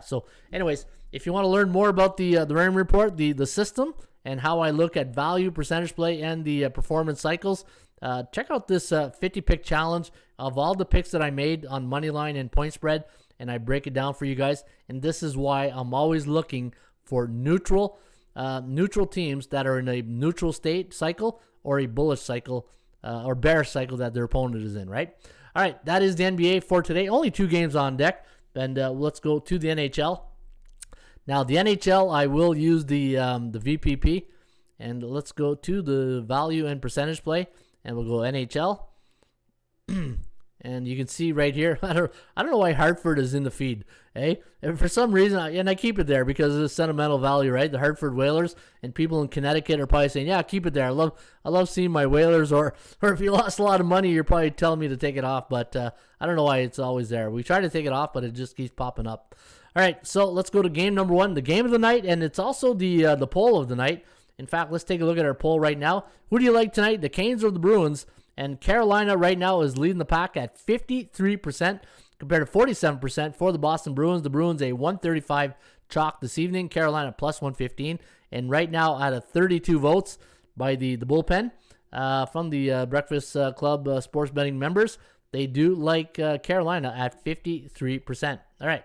B: So, anyways, if you want to learn more about the Raymond Report, the system, and how I look at value, percentage play, and the performance cycles, check out this 50-pick challenge of all the picks that I made on Moneyline and point spread, and I break it down for you guys. And this is why I'm always looking for neutral teams that are in a neutral state cycle or a bullish cycle or bearish cycle that their opponent is in, right? All right, that is the NBA for today. Only 2 games on deck, and let's go to the NHL. Now, the NHL, I will use the VPP, and let's go to the value and percentage play. And we'll go NHL. And you can see right here, I don't know why Hartford is in the feed. And for some reason, and I keep it there because of the sentimental value, right? The Hartford Whalers, and people in Connecticut are probably saying, yeah, keep it there. I love seeing my Whalers, or if you lost a lot of money, you're probably telling me to take it off. But I don't know why it's always there. We try to take it off, but it just keeps popping up. All right, so let's go to game number 1, the game of the night, and it's also the poll of the night. In fact, let's take a look at our poll right now. Who do you like tonight, the Canes or the Bruins? And Carolina right now is leading the pack at 53% compared to 47% for the Boston Bruins. The Bruins a 135 chalk this evening. Carolina plus 115. And right now out of 32 votes by the bullpen from the Breakfast Club sports betting members, they do like Carolina at 53%. All right.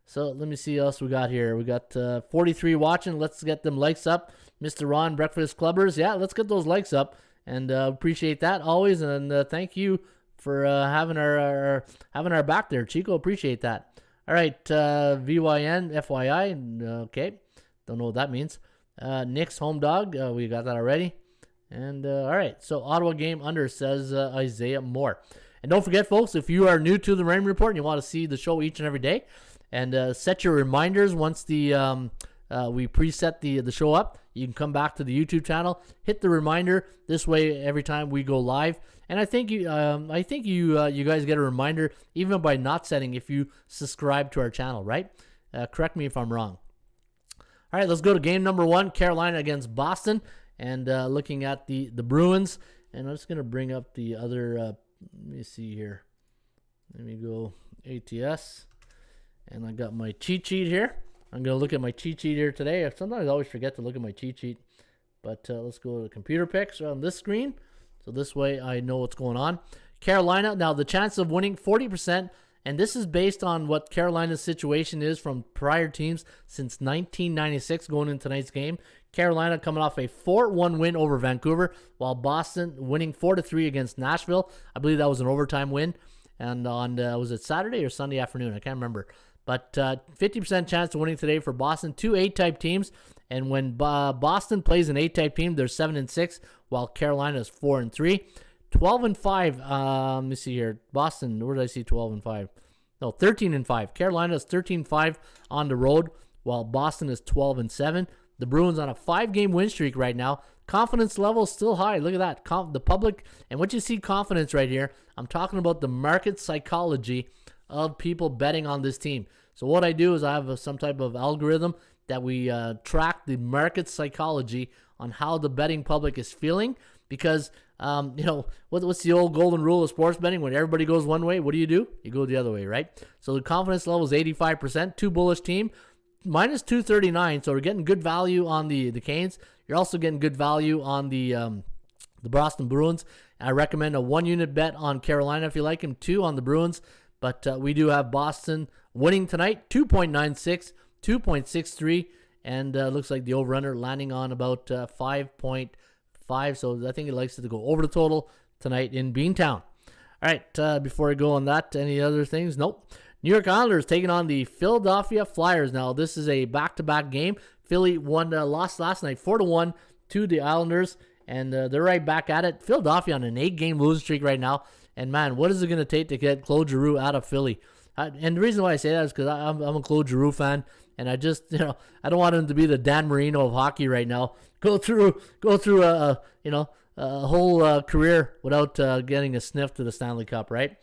B: So let me see what else we got here. We got 43 watching. Let's get them likes up. Mr. Ron, Breakfast Clubbers. Yeah, let's get those likes up. And appreciate that always. And thank you for having our back there. Chico, appreciate that. All right, VYN, FYI. Okay, don't know what that means. Nick's home dog. We got that already. And all right, so Ottawa game under, says Isaiah Moore. And don't forget, folks, if you are new to the Raymond Report and you want to see the show each and every day, and set your reminders once we preset the show up. You can come back to the YouTube channel, hit the reminder. This way, every time we go live, and I think you guys get a reminder even by not setting if you subscribe to our channel, right? Correct me if I'm wrong. All right, let's go to game number 1, Carolina against Boston, and looking at the Bruins. And I'm just gonna bring up the other. Let me see here. Let me go ATS. And I got my cheat sheet here. I'm going to look at my cheat sheet here today. Sometimes I always forget to look at my cheat sheet. But let's go to the computer picks on this screen. So this way I know what's going on. Carolina, now the chance of winning, 40%. And this is based on what Carolina's situation is from prior teams since 1996 going into tonight's game. Carolina coming off a 4-1 win over Vancouver, while Boston winning 4-3 against Nashville. I believe that was an overtime win. And on, was it Saturday or Sunday afternoon? I can't remember. But 50% chance of winning today for Boston. 2 A-type teams. And when Boston plays an A-type team, they're 7-6, while Carolina is 4-3. 12-5. Let me see here. Boston, where did I see 12-5? No, 13-5. Carolina is 13-5 on the road, while Boston is 12-7. The Bruins on a 5-game win streak right now. Confidence level is still high. Look at that. The public, and what you see confidence right here, I'm talking about the market psychology of people betting on this team. So what I do is I have some type of algorithm that we track the market psychology on how the betting public is feeling, because what's the old golden rule of sports betting? When everybody goes one way, what do? You go the other way, right? So the confidence level is 85%. Too bullish team, minus 239. So we're getting good value on the Canes. You're also getting good value on the Boston Bruins. I recommend a 1-unit bet on Carolina if you like him, 2 on the Bruins. But we do have Boston winning tonight, 2.96, 2.63, and looks like the over-under landing on about 5.5. So I think it likes to go over the total tonight in Beantown. All right, before I go on that, any other things? Nope. New York Islanders taking on the Philadelphia Flyers. Now, this is a back-to-back game. Philly lost last night 4-1 to the Islanders, and they're right back at it. Philadelphia on an 8-game losing streak right now. And, man, what is it going to take to get Claude Giroux out of Philly? And the reason why I say that is because I'm a Claude Giroux fan, and I just, I don't want him to be the Dan Marino of hockey right now. Go through a whole career without getting a sniff to the Stanley Cup, right?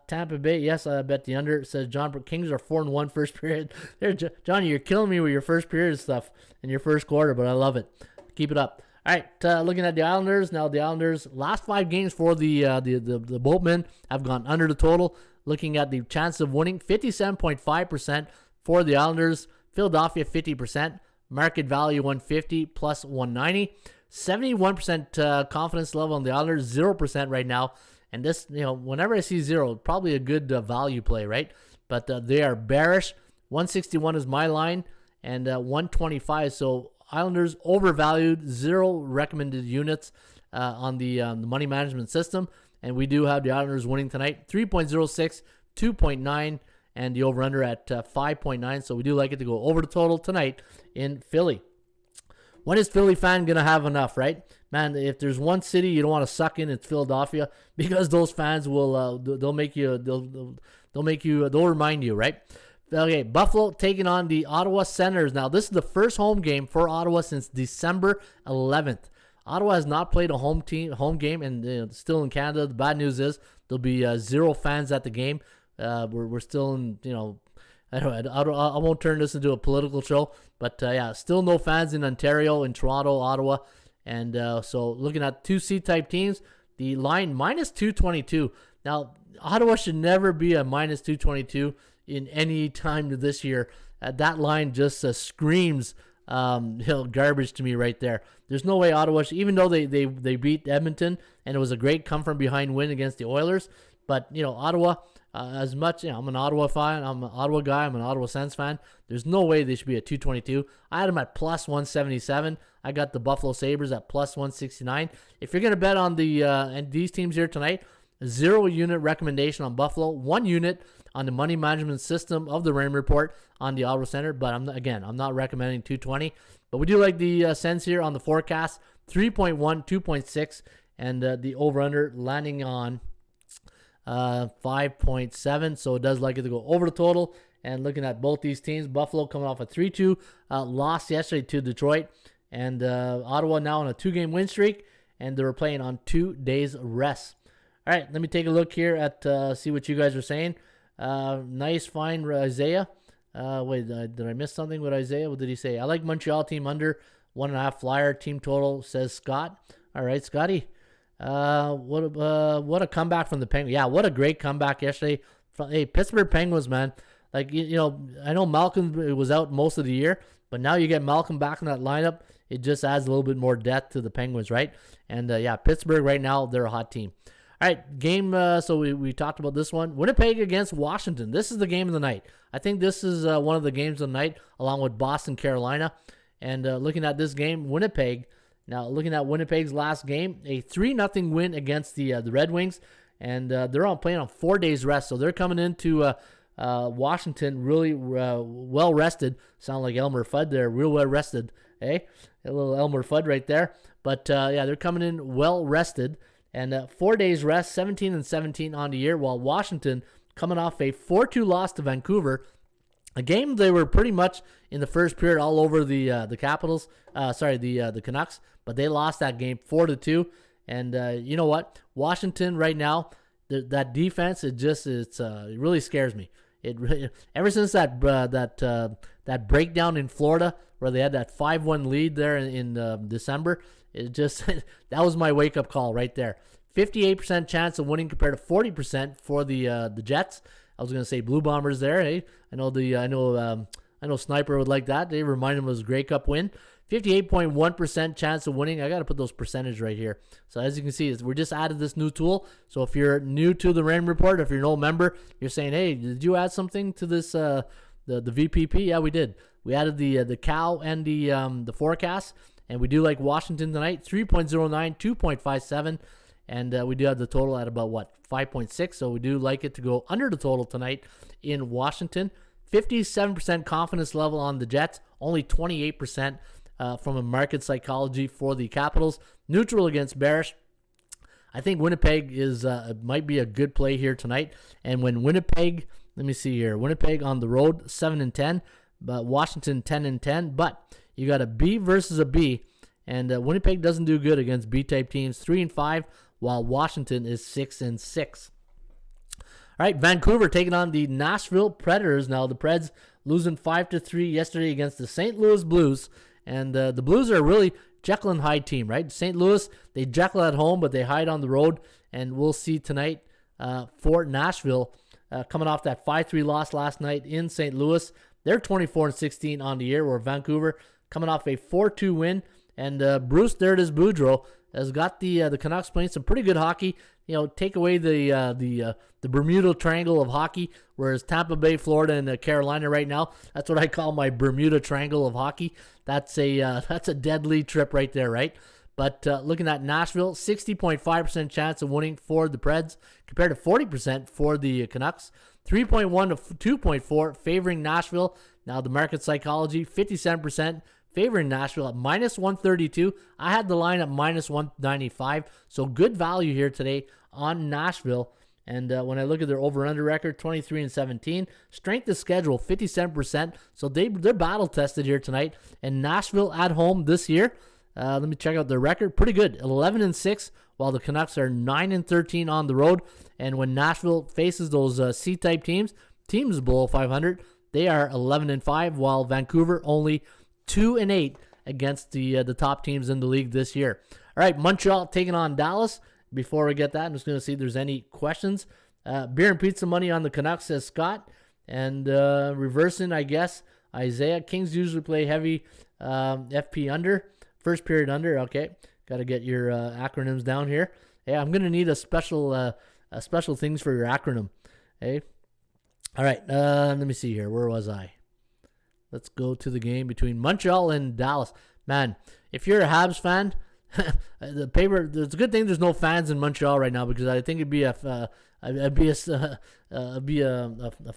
B: Tampa Bay, yes, I bet the under. It says Kings are 4-1 first period. There, Johnny, you're killing me with your first period stuff in your first quarter, but I love it. Keep it up. All right, looking at the Islanders. Now, the Islanders, last 5 games for the Boatmen have gone under the total. Looking at the chance of winning, 57.5% for the Islanders. Philadelphia, 50%. Market value, 150 plus 190. 71% confidence level on the Islanders, 0% right now. And this, whenever I see 0, probably a good value play, right? But they are bearish. 161 is my line, and 125. So Islanders overvalued, 0 recommended units on the money management system. And we do have the Islanders winning tonight, 3.06, 2.9, and the over-under at 5.9. So we do like it to go over the total tonight in Philly. When is Philly fan going to have enough, right? Man, if there's one city you don't want to suck in, it's Philadelphia, because those fans will, they'll remind you, right? Okay, Buffalo taking on the Ottawa Senators. Now, this is the first home game for Ottawa since December 11th. Ottawa has not played a home game, and still in Canada. The bad news is there'll be 0 fans at the game. We're still in, I won't turn this into a political show, but still no fans in Ontario, in Toronto, Ottawa, and so looking at 2 C-type teams, the line minus 222. Now, Ottawa should never be a minus 222 in any time this year. That line just screams garbage to me right there. There's no way Ottawa should, even though they beat Edmonton and it was a great come from behind win against the Oilers, but Ottawa As much, I'm an Ottawa fan. I'm an Ottawa guy. I'm an Ottawa Sens fan. There's no way they should be at 222. I had them at plus 177. I got the Buffalo Sabres at plus 169. If you're going to bet on and these teams here tonight, 0 unit recommendation on Buffalo, 1 unit on the money management system of the Raymond Report on the Ottawa Center. But I'm not recommending 220. But we do like the Sens here on the forecast, 3.1, 2.6, and the over-under landing on 5.7. So it does like it to go over the total. And looking at both these teams, Buffalo coming off a 3-2 loss yesterday to Detroit. And Ottawa now on a 2-game win streak. And they were playing on 2 days rest. All right, let me take a look here at see what you guys are saying. Nice find, Isaiah. Wait, did I miss something with Isaiah? What did he say? I like Montreal team under 1.5 flyer team total, says Scott. All right, Scotty. What a comeback from the Penguins. Yeah, what a great comeback yesterday. Hey, Pittsburgh Penguins, man. Like, I know Malcolm was out most of the year, but now you get Malcolm back in that lineup. It just adds a little bit more depth to the Penguins, right? And, Pittsburgh right now, they're a hot team. All right, game, so we talked about this one. Winnipeg against Washington. This is the game of the night. I think this is one of the games of the night, along with Boston, Carolina. And looking at this game, Winnipeg. Now, looking at Winnipeg's last game, a 3-0 win against the Red Wings. And they're playing on 4 days rest. So they're coming into Washington really well rested. Sound like Elmer Fudd there, real well rested. Hey, a little Elmer Fudd right there. But they're coming in well rested. And 4 days rest, 17-17 on the year, while Washington coming off a 4-2 loss to Vancouver. A game they were pretty much in the first period all over the Capitals. The Canucks, but they lost that game 4-2. And you know what? Washington right now, that defense, it really scares me. Ever since that breakdown in Florida where they had that 5-1 lead there in December, that was my wake up call right there. 58% chance of winning compared to 40% for the Jets. I was gonna say Blue Bombers there. Hey, I know Sniper would like that. They remind him of his Grey Cup win. 58.1% chance of winning. I got to put those percentage right here. So as you can see, we just added this new tool. So if you're new to the Raymond Report, if you're an old member, you're saying, hey, did you add something to this the VPP? Yeah, we did. We added the cow and the forecast. And we do like Washington tonight, 3.09, 2.57. And we do have the total at about, 5.6. So we do like it to go under the total tonight in Washington. 57% confidence level on the Jets, only 28% from a market psychology for the Capitals. Neutral against bearish. I think Winnipeg might be a good play here tonight. And when Winnipeg, let me see here, Winnipeg on the road, 7-10, but Washington 10-10. But you got a B versus a B, and Winnipeg doesn't do good against B-type teams, 3-5, while Washington is 6-6. All right, Vancouver taking on the Nashville Predators. Now, the Preds losing 5-3 yesterday against the St. Louis Blues. And the Blues are a really Jekyll and Hyde team, right? St. Louis, they Jekyll at home, but they hide on the road. And we'll see tonight for Nashville coming off that 5-3 loss last night in St. Louis. They're 24-16 on the year, where Vancouver coming off a 4-2 win. And Bruce, there it is, Boudreau, has got the Canucks playing some pretty good hockey. Take away the Bermuda Triangle of hockey, whereas Tampa Bay, Florida, and Carolina right now, that's what I call my Bermuda Triangle of hockey. That's a deadly trip right there, right? But looking at Nashville, 60.5% chance of winning for the Preds compared to 40% for the Canucks. 3.1 to 2.4 favoring Nashville. Now the market psychology, 57% favoring Nashville at minus 132. I had the line at minus 195. So good value here today on Nashville. And when I look at their over-under record, 23-17. Strength of schedule, 57%. So they're battle tested here tonight. And Nashville at home this year, let me check out their record. Pretty good, 11-6, while the Canucks are 9-13 on the road. And when Nashville faces those C-type teams below 500, they are 11-5, while Vancouver only 2-8 against the top teams in the league this year. All right, Montreal taking on Dallas. Before we get that, I'm just going to see if there's any questions. Beer and pizza money on the Canucks, says Scott. And reversing, I guess, Isaiah. Kings usually play heavy FP under. First period under. Okay, got to get your acronyms down here. Yeah, I'm going to need a special things for your acronym. Hey, all right. Let me see here. Where was I? Let's go to the game between Montreal and Dallas. Man, if you're a Habs fan, the paper. It's a good thing there's no fans in Montreal right now, because I think it'd be a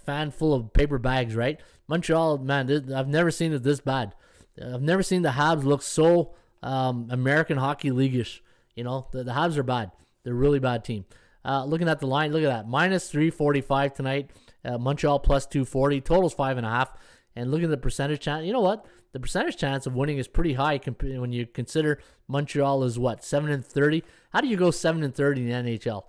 B: fan full of paper bags, right? Montreal, man, I've never seen it this bad. I've never seen the Habs look so American Hockey League-ish. You know, the Habs are bad. They're a really bad team. Looking at the line, look at that. Minus 345 tonight. Montreal plus 240. Total's 5.5. And looking at the percentage chance, you know what? The percentage chance of winning is pretty high when you consider Montreal is what, 7-30. How do you go 7-30 in the NHL?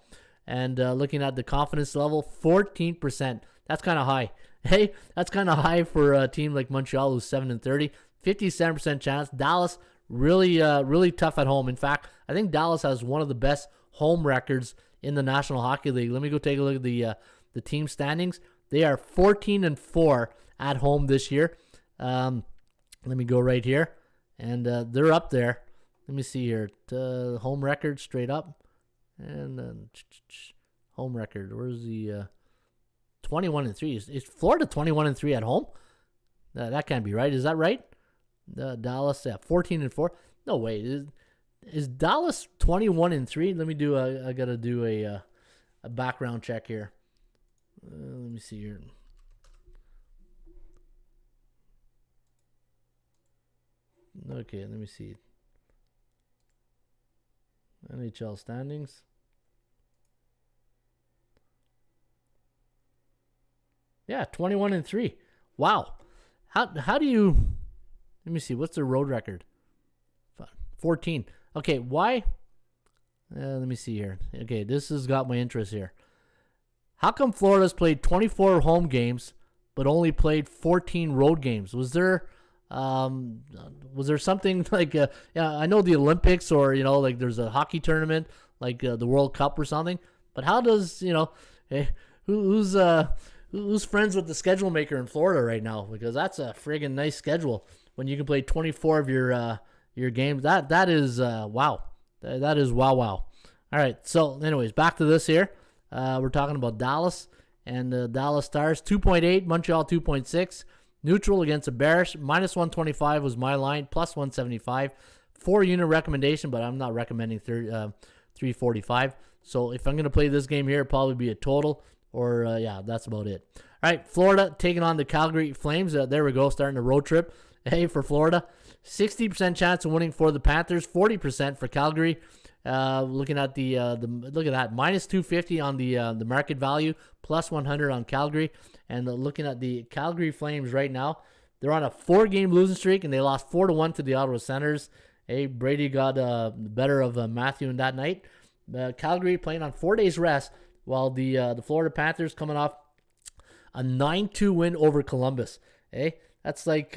B: And looking at the confidence level, 14%. That's kind of high. Hey, that's kind of high for a team like Montreal who's 7-30. 57% chance. Dallas really tough at home. In fact, I think Dallas has one of the best home records in the National Hockey League. Let me go take a look at the team standings. They are 14-4 at home this year. Let me go right here, and they're up there. Let me see here. Home record straight up, and then home record. Where's the 21-3? Is Florida 21-3 at home? That can't be right. Is that right? Dallas 14-4. No way. Is Dallas 21-3? Let me do. I gotta do a background check here. Let me see here. Okay, let me see. NHL standings. Yeah, 21-3. Wow. How do you? Let me see. What's their road record? 14. Okay, why? Let me see here. Okay, this has got my interest here. How come Florida's played 24 home games but only played 14 road games? Was there something like I know the Olympics, or like there's a hockey tournament like the World Cup or something, but how does who's friends with the schedule maker in Florida right now? Because that's a friggin' nice schedule when you can play 24 of your games. That is wow. That is wow. All right, so anyways, back to this here. We're talking about Dallas and Dallas Stars 2.8, Montreal 2.6. Neutral against the Bears. Minus 125 was my line. Plus 175. 4-unit recommendation, but I'm not recommending 345. So if I'm going to play this game here, it'll probably be a total. Or, that's about it. All right, Florida taking on the Calgary Flames. There we go, starting a road trip. Hey, for Florida. 60% chance of winning for the Panthers. 40% for Calgary. Looking at look at that, minus 250 on the market value, plus 100 on Calgary. And looking at the Calgary Flames right now, they're on a 4-game losing streak, and they lost 4-1 to the Ottawa Senators. Hey, Brady got the better of Matthew in that night. Calgary playing on 4 days rest, while the Florida Panthers coming off a 9-2 win over Columbus. Hey, that's like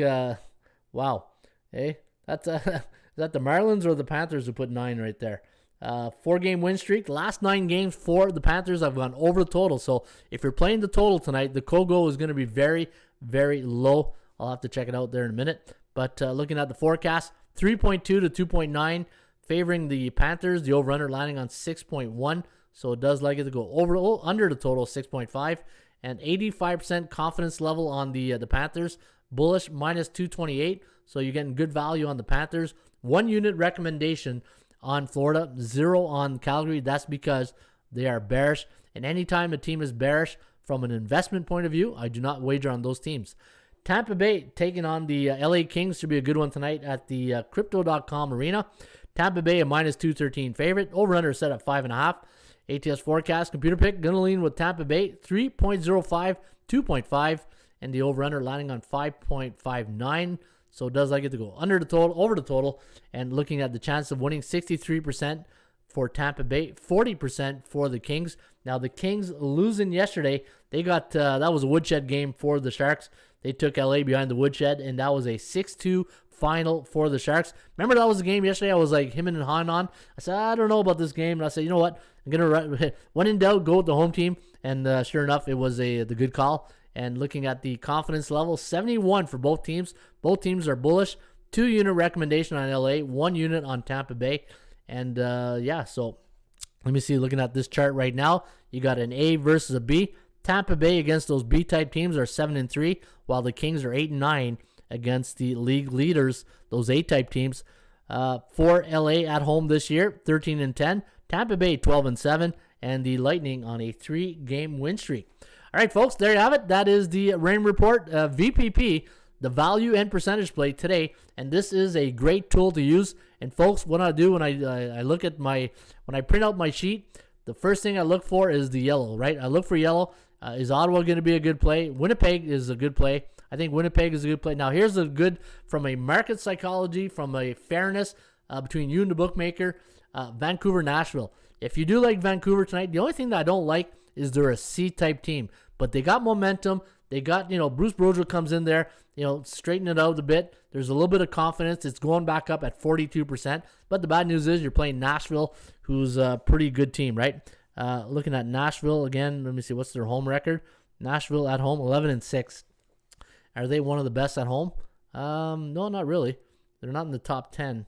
B: wow. Hey, that's is that the Marlins or the Panthers who put 9 right there? 4-game win streak. Last 9 games for the Panthers have gone over the total. So if you're playing the total tonight, the Kogo is going to be very, very low. I'll have to check it out there in a minute. But looking at the forecast, 3.2 to 2.9 favoring the Panthers. The over-under landing on 6.1. So it does like it to go under the total 6.5. And 85% confidence level on the Panthers. Bullish minus 228. So you're getting good value on the Panthers. 1-unit recommendation on Florida, 0 on Calgary. That's because they are bearish. And anytime a team is bearish from an investment point of view, I do not wager on those teams. Tampa Bay taking on the LA Kings. Should be a good one tonight at the Crypto.com Arena. Tampa Bay a minus 213 favorite. Over-under set at 5.5. ATS forecast, computer pick, going to lean with Tampa Bay. 3.05, 2.5. And the over-under landing on 5.59. So it does like it to go under the total, over the total. And looking at the chance of winning, 63% for Tampa Bay, 40% for the Kings. Now the Kings losing yesterday, they got that was a woodshed game for the Sharks. They took LA behind the woodshed, and that was a 6-2 final for the Sharks. Remember that was the game yesterday? I was like him and Han on. I said, I don't know about this game. And I said, you know what? I'm gonna when in doubt, go with the home team. And sure enough, it was the good call. And looking at the confidence level, 71 for both teams. Both teams are bullish. 2-unit recommendation on LA, 1 unit on Tampa Bay. And so let me see, looking at this chart right now, you got an A versus a B. Tampa Bay against those B-type teams are 7-3, while the Kings are 8-9 against the league leaders, those A-type teams. For LA at home this year, 13-10. Tampa Bay 12-7, and the Lightning on a 3-game win streak. All right, folks, there you have it. That is the Raymond Report VPP, the value and percentage play today, and this is a great tool to use. And folks, what I do when I look at when I print out my sheet, the first thing I look for is the yellow, right? I look for yellow. Is Ottawa going to be a good play? Winnipeg is a good play. I think Winnipeg is a good play. Now, here's a good, from a market psychology, from a fairness between you and the bookmaker, Vancouver, Nashville. If you do like Vancouver tonight, the only thing that I don't like is they're a C-type team. But they got momentum. They got, Bruce Boudreau comes in there, straighten it out a bit. There's a little bit of confidence. It's going back up at 42%. But the bad news is you're playing Nashville, who's a pretty good team, right? Looking at Nashville again, let me see, what's their home record? Nashville at home, 11-6. Are they one of the best at home? No, not really. They're not in the top 10.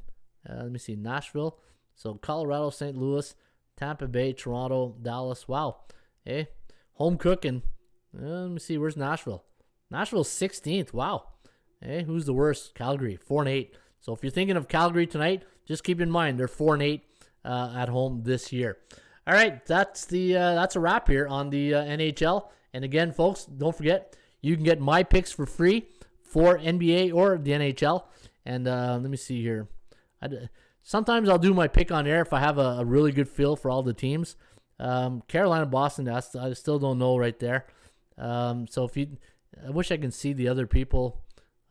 B: Let me see, Nashville. So Colorado, St. Louis, Tampa Bay, Toronto, Dallas. Wow. Hey, home cooking. Let me see, where's Nashville? Nashville's 16th. Wow. Hey, who's the worst? Calgary, 4-8. So if you're thinking of Calgary tonight, just keep in mind they're 4-8 at home this year. All right, that's a wrap here on the NHL. And again, folks, don't forget, you can get my picks for free for NBA or the NHL. And let me see here. Sometimes I'll do my pick on air if I have a really good feel for all the teams. Carolina, Boston, I still don't know right there. So I wish I can see the other people,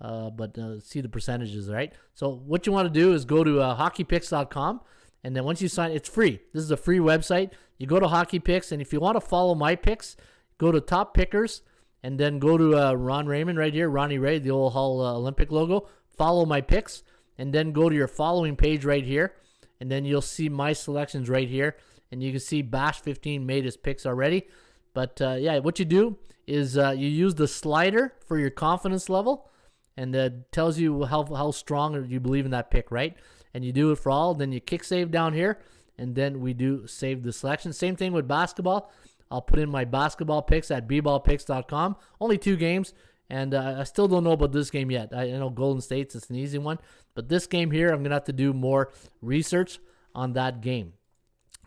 B: but see the percentages, right? So what you want to do is go to hockeypicks.com, and then once you sign, it's free. This is a free website. You go to Hockey Picks, and if you want to follow my picks, go to Top Pickers, and then go to Ron Raymond right here, Ronnie Ray, the old Hull Olympic logo. Follow my picks, and then go to your following page right here, and then you'll see my selections right here, and you can see Bash 15 made his picks already. But yeah, what you do is you use the slider for your confidence level, and that tells you how strong you believe in that pick, right? And you do it for all. Then you kick save down here, and then we do save the selection. Same thing with basketball. I'll put in my basketball picks at bballpicks.com. Only 2 games, and I still don't know about this game yet. I know Golden State's it's an easy one, but this game here, I'm going to have to do more research on that game.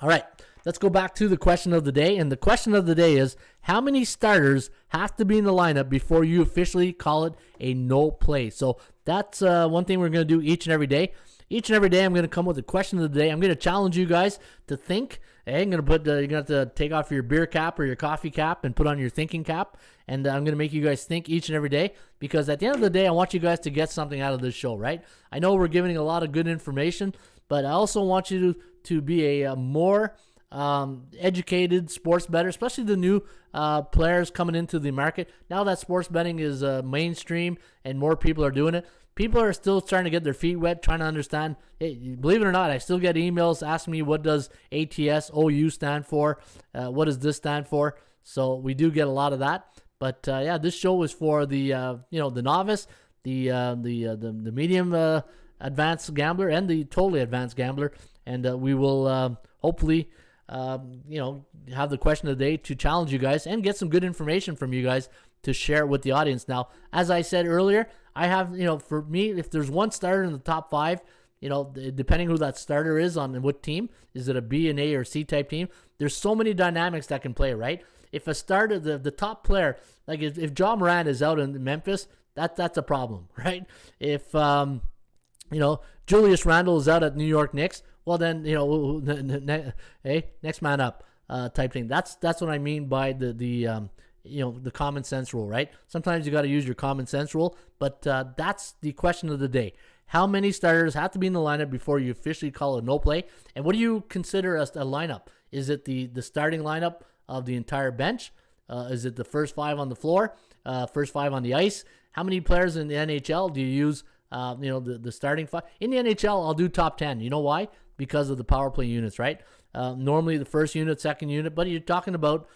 B: All right, let's go back to the question of the day. And the question of the day is, how many starters have to be in the lineup before you officially call it a no play? So that's one thing we're going to do each and every day. Each and every day, I'm going to come with a question of the day. I'm going to challenge you guys to think. Hey, I'm going to put you're going to have to take off your beer cap or your coffee cap and put on your thinking cap. And I'm going to make you guys think each and every day, because at the end of the day, I want you guys to get something out of this show, right? I know we're giving a lot of good information, but I also want you to be a more educated sports bettor, especially the new players coming into the market. Now that sports betting is mainstream and more people are doing it, people are still trying to get their feet wet, trying to understand. Hey, believe it or not, I still get emails asking me, what does ATS, OU stand for? What does this stand for? So we do get a lot of that. But yeah, this show is for the the novice, the medium advanced gambler, and the totally advanced gambler. And we will hopefully have the question of the day to challenge you guys and get some good information from you guys to share with the audience. Now, as I said earlier, I have, for me, if there's one starter in the top 5, depending who that starter is on what team, is it a B, an A, or C type team? There's so many dynamics that can play, right? If a starter, the top player, like if John Moran is out in Memphis, that's a problem, right? If Julius Randle is out at New York Knicks, well then hey, next man up type thing. That's what I mean by the common sense rule, right? Sometimes you got to use your common sense rule, but that's the question of the day. How many starters have to be in the lineup before you officially call a no play? And what do you consider as a lineup? Is it the starting lineup of the entire bench? Is it the first 5 on the floor, first 5 on the ice? How many players in the NHL do you use? The starting 5 in the NHL. I'll do top 10. You know why? Because of the power play units, right? Normally the first unit, second unit, but you're talking about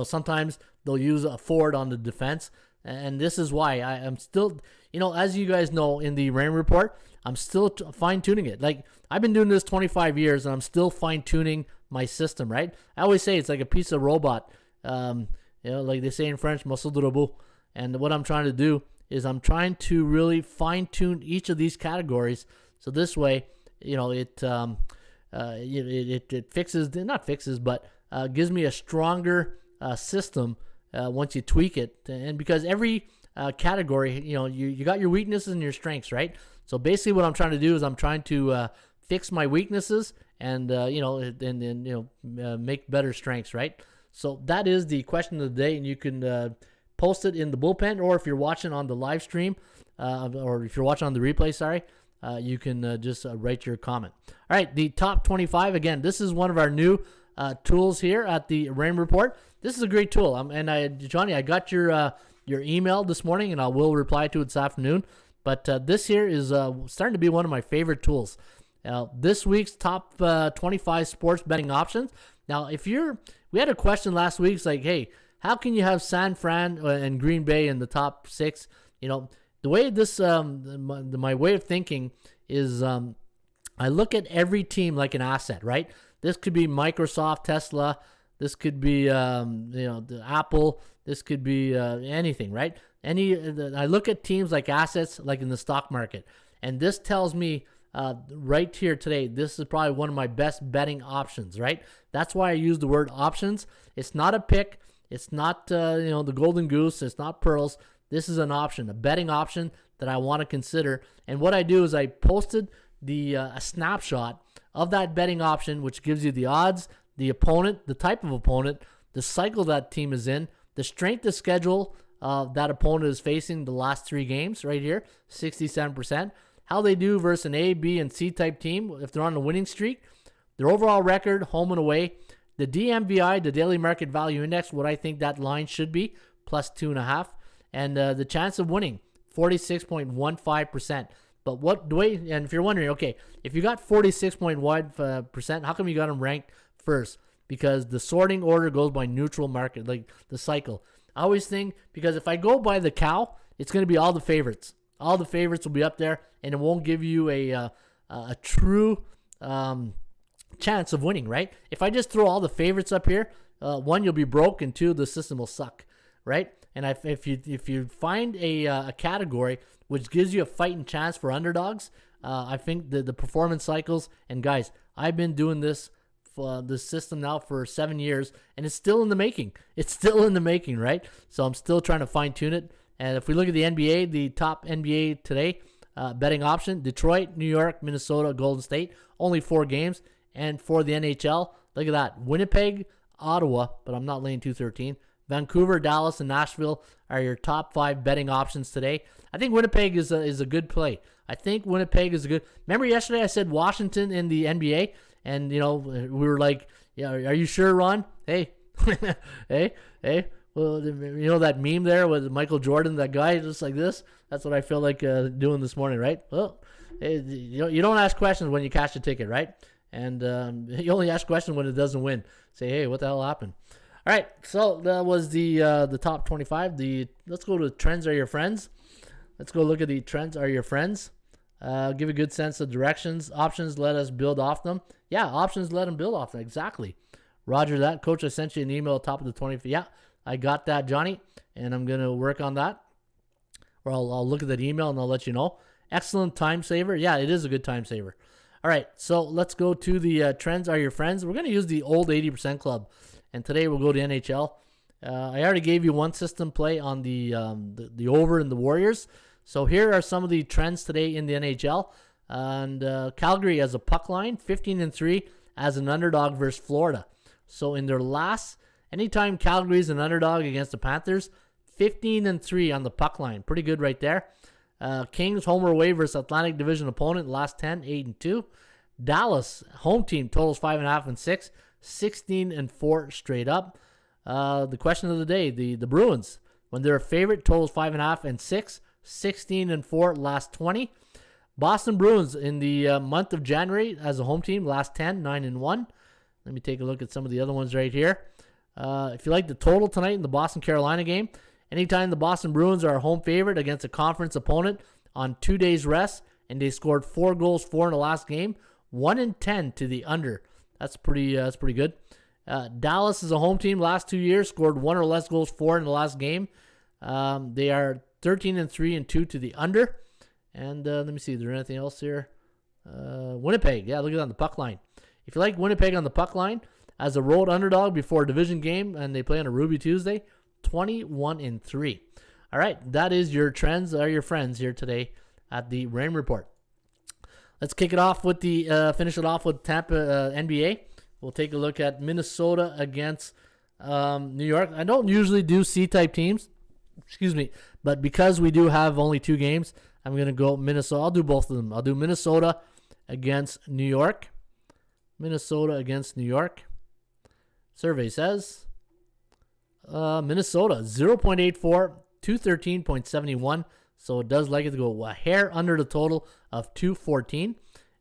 B: sometimes they'll use a forward on the defense, and this is why I am still, as you guys know, in the Raymond Report, I'm still fine-tuning it. Like, I've been doing this 25 years, and I'm still fine-tuning my system, right? I always say it's like a piece of robot. Like they say in French, muscle de robot. And what I'm trying to do is I'm trying to really fine tune each of these categories. So this way, it fixes, not fixes, but gives me a stronger system once you tweak it. And because every category, you got your weaknesses and your strengths, right? So basically what I'm trying to do is I'm trying to fix my weaknesses and, make better strengths, right? So that is the question of the day, and you can post it in the bullpen, or if you're watching on the live stream, or if you're watching on the replay, you can just write your comment. All right, the top 25. Again, this is one of our new tools here at the Raymond Report. This is a great tool. Johnny, I got your email this morning, and I will reply to it this afternoon. But this here is starting to be one of my favorite tools. This week's top 25 sports betting options. Now, we had a question last week. It's like, hey, how can you have San Fran and Green Bay in the top 6? The way this, my way of thinking is, I look at every team like an asset, right? This could be Microsoft, Tesla. This could be, the Apple. This could be anything, right? I look at teams like assets, like in the stock market, and this tells me right here today, this is probably one of my best betting options, right? That's why I use the word options. It's not a pick. It's not, the golden goose. It's not pearls. This is an option, a betting option that I want to consider. And what I do is I posted a snapshot of that betting option, which gives you the odds, the opponent, the type of opponent, the cycle that team is in, the strength of schedule that opponent is facing the last 3 games right here, 67%. How they do versus an A, B, and C type team if they're on a winning streak. Their overall record, home and away. The DMVI, the Daily Market Value Index, what I think that line should be, plus 2.5. And the chance of winning, 46.15%. But and if you're wondering, okay, if you got 46.1%, how come you got them ranked first? Because the sorting order goes by neutral market, like the cycle. I always think, because if I go by the cow, it's going to be all the favorites. All the favorites will be up there, and it won't give you a true chance of winning, right? If I just throw all the favorites up here, 1, you'll be broke, and 2, the system will suck, right? And if you find a category which gives you a fighting chance for underdogs, I think the performance cycles, and guys, I've been doing this system now for 7 years, and it's still in the making. It's still in the making, right? So I'm still trying to fine tune it. And if we look at the NBA, the top NBA today, betting option, Detroit, New York, Minnesota, Golden State, only 4 games. And for the NHL, look at that. Winnipeg, Ottawa, but I'm not laying 213. Vancouver, Dallas, and Nashville are your top 5 betting options today. I think Winnipeg is a good play. I think Winnipeg is a good. Remember yesterday I said Washington in the NBA, and we were like, yeah, are you sure, Ron? Hey, hey. Well, that meme there with Michael Jordan, that guy just like this. That's what I feel like doing this morning, right? Well, you don't ask questions when you cash a ticket, right? And you only ask questions when it doesn't win. Say, hey, what the hell happened? All right, so that was the top 25. Let's go to Trends Are Your Friends. Let's go look at the Trends Are Your Friends. Give a good sense of directions. Options, let us build off them. Yeah, options, let them build off them. Exactly. Roger that. Coach, I sent you an email top of the 20. Yeah, I got that, Johnny, and I'm going to work on that. Or I'll look at that email and I'll let you know. Excellent time saver. Yeah, it is a good time saver. All right, so let's go to the Trends Are Your Friends. We're going to use the old 80% club, and today we'll go to NHL. I already gave you one system play on the over in the Warriors. So here are some of the trends today in the NHL. And Calgary as a puck line, 15-3 as an underdog versus Florida. So in their last, anytime Calgary's an underdog against the Panthers, 15-3 on the puck line. Pretty good right there. Kings home or away versus Atlantic Division opponent, last 10, 8-2. Dallas home team totals 5.5 and 6, 16-4 straight up. The question of the day: the Bruins, when they're a favorite, totals 5.5 and 6, 16-4 last 20. Boston Bruins in the month of January as a home team, last 10, 9-1. Let me take a look at some of the other ones right here. If you like the total tonight in the Boston-Carolina game, anytime the Boston Bruins are a home favorite against a conference opponent on 2 days rest, and they scored 4 goals, 4 in the last game, 1-10 to the under. That's pretty good. Dallas is a home team. Last 2 years, scored 1 or less goals for in the last game. They are 13-3 and 2 to the under. And let me see, is there anything else here? Winnipeg, yeah, look at that on the puck line. If you like Winnipeg on the puck line as a road underdog before a division game, and they play on a Ruby Tuesday, 21-3. All right, that is your trends or your friends here today at the Raymond Report. Let's kick it off with finish it off with Tampa NBA. We'll take a look at Minnesota against New York. I don't usually do C-type teams, but because we do have only 2 games, I'm going to go Minnesota. I'll do both of them. I'll do Minnesota against New York. Minnesota against New York. Survey says Minnesota 0.84, 213.71. So it does like it to go a hair under the total of 214.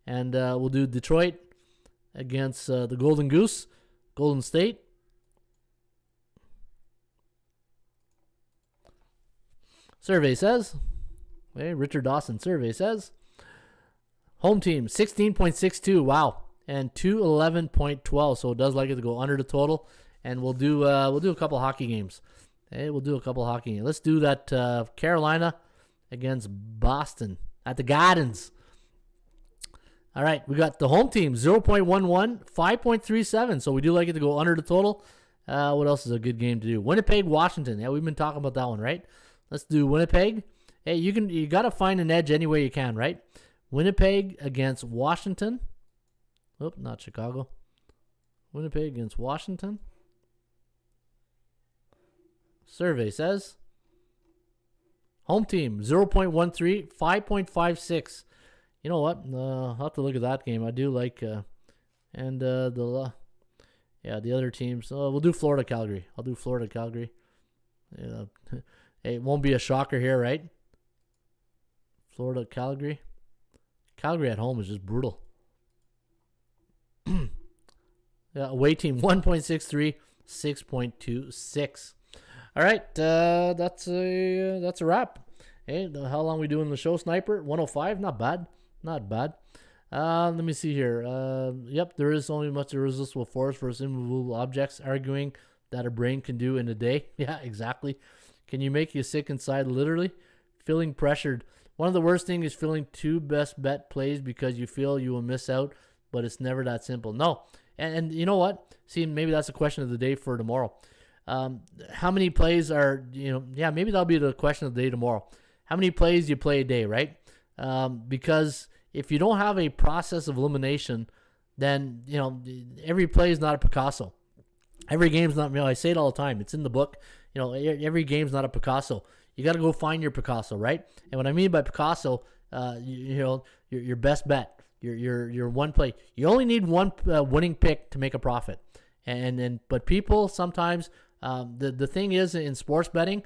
B: And we'll do Detroit against the Golden State. Survey says, Richard Dawson survey says, home team 16.62, wow, and 211.12. So it does like it to go under the total. And we'll do a couple hockey games. We'll do a couple hockey games. Let's do that Carolina against Boston at the Gardens. All right, we got the home team 0.11, 5.37. So we do like it to go under the total. What else is a good game to do? Winnipeg, Washington. Yeah, we've been talking about that one, right? Let's do Winnipeg. Hey, you got to find an edge any way you can, right? Winnipeg against Washington. Oh, not Chicago. Winnipeg against Washington. Survey says home team 0.13, 5.56. You know what? I'll have to look at that game. I do like the other teams. We'll do Florida, Calgary. I'll do Florida, Calgary. Yeah. Hey, it won't be a shocker here, right? Florida, Calgary. Calgary at home is just brutal. Away team 1.63, 6.26. All right, that's a wrap. Hey, how long we doing the show, Sniper? 105, not bad. Let me see here. Yep, there is only much irresistible force versus immovable objects, arguing that a brain can do in a day. Yeah, exactly. Can you make you sick inside, literally? Feeling pressured. One of the worst things is feeling 2 best bet plays because you feel you will miss out, but it's never that simple. No. And you know what? See, maybe that's a question of the day for tomorrow. How many plays are, maybe that'll be the question of the day tomorrow. How many plays do you play a day, right? Because if you don't have a process of elimination, then, every play is not a Picasso. Every game's not, I say it all the time. It's in the book. Every game's not a Picasso. You got to go find your Picasso, right? And what I mean by Picasso, your best bet, your one play. You only need one winning pick to make a profit. But people sometimes, the thing is in sports betting,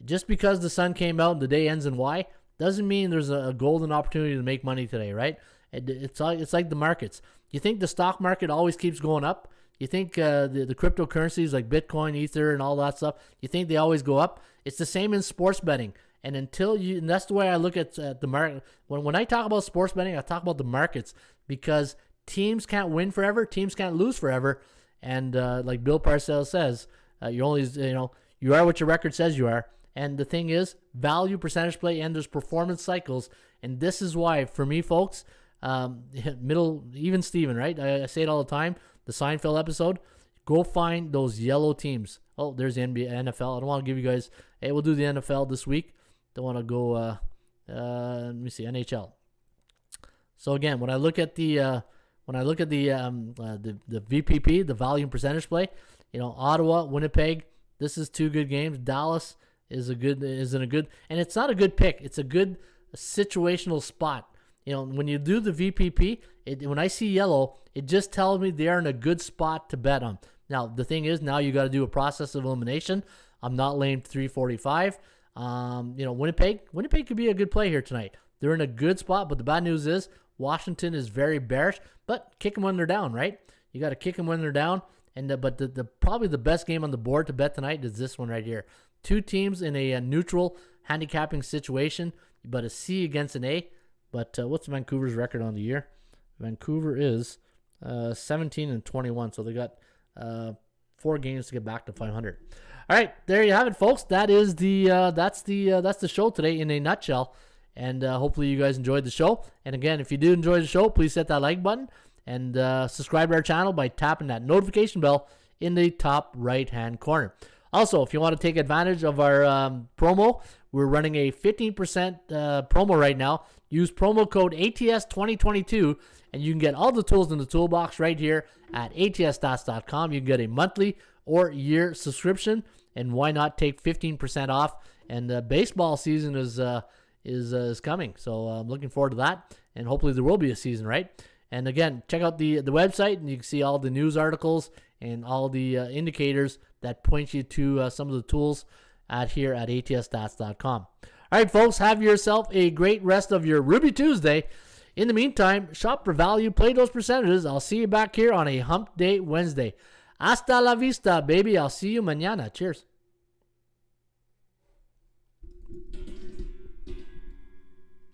B: just because the sun came out and the day ends in Y, doesn't mean there's a golden opportunity to make money today, right? It's like the markets. You think the stock market always keeps going up? You think the cryptocurrencies like Bitcoin, Ether, and all that stuff, you think they always go up? It's the same in sports betting. And and that's the way I look at the market. When I talk about sports betting, I talk about the markets because teams can't win forever, teams can't lose forever, and like Bill Parcells says, you are what your record says you are. And the thing is, value, percentage play, and there's performance cycles. And this is why, for me, folks, even Steven, right? I say it all the time. The Seinfeld episode, go find those yellow teams. Oh, there's the NBA, NFL. I don't want to give you guys, hey, we'll do the NFL this week. Don't want to go, let me see, NHL. So again, when I look at the VPP, the volume percentage play, Ottawa, Winnipeg, this is 2 good games. Dallas isn't a good, and it's not a good pick. It's a good situational spot. When you do the VPP, when I see yellow, it just tells me they are in a good spot to bet on. Now, the thing is, now you got to do a process of elimination. I'm not laying 345. Winnipeg could be a good play here tonight. They're in a good spot, but the bad news is Washington is very bearish, but kick them when they're down, right? You got to kick them when they're down. But the probably the best game on the board to bet tonight is this one right here. 2 teams in a neutral handicapping situation, but a C against an A. But what's Vancouver's record on the year? Vancouver is 17-21, so they got 4 games to get back to 500. All right, there you have it, folks. That is that's the show today in a nutshell. And hopefully you guys enjoyed the show. And again, if you do enjoy the show, please hit that like button and subscribe to our channel by tapping that notification bell in the top right-hand corner. Also, if you want to take advantage of our promo, we're running a 15% promo right now. Use promo code ATS2022, and you can get all the tools in the toolbox right here at atsstats.com. You can get a monthly or year subscription, and why not take 15% off? And baseball season is coming, so I'm looking forward to that, and hopefully there will be a season, right? And again, check out the website, and you can see all the news articles and all the indicators that point you to some of the tools here at atsstats.com. All right, folks, have yourself a great rest of your Ruby Tuesday. In the meantime, shop for value, play those percentages. I'll see you back here on a Hump Day Wednesday. Hasta la vista, baby. I'll see you mañana. Cheers.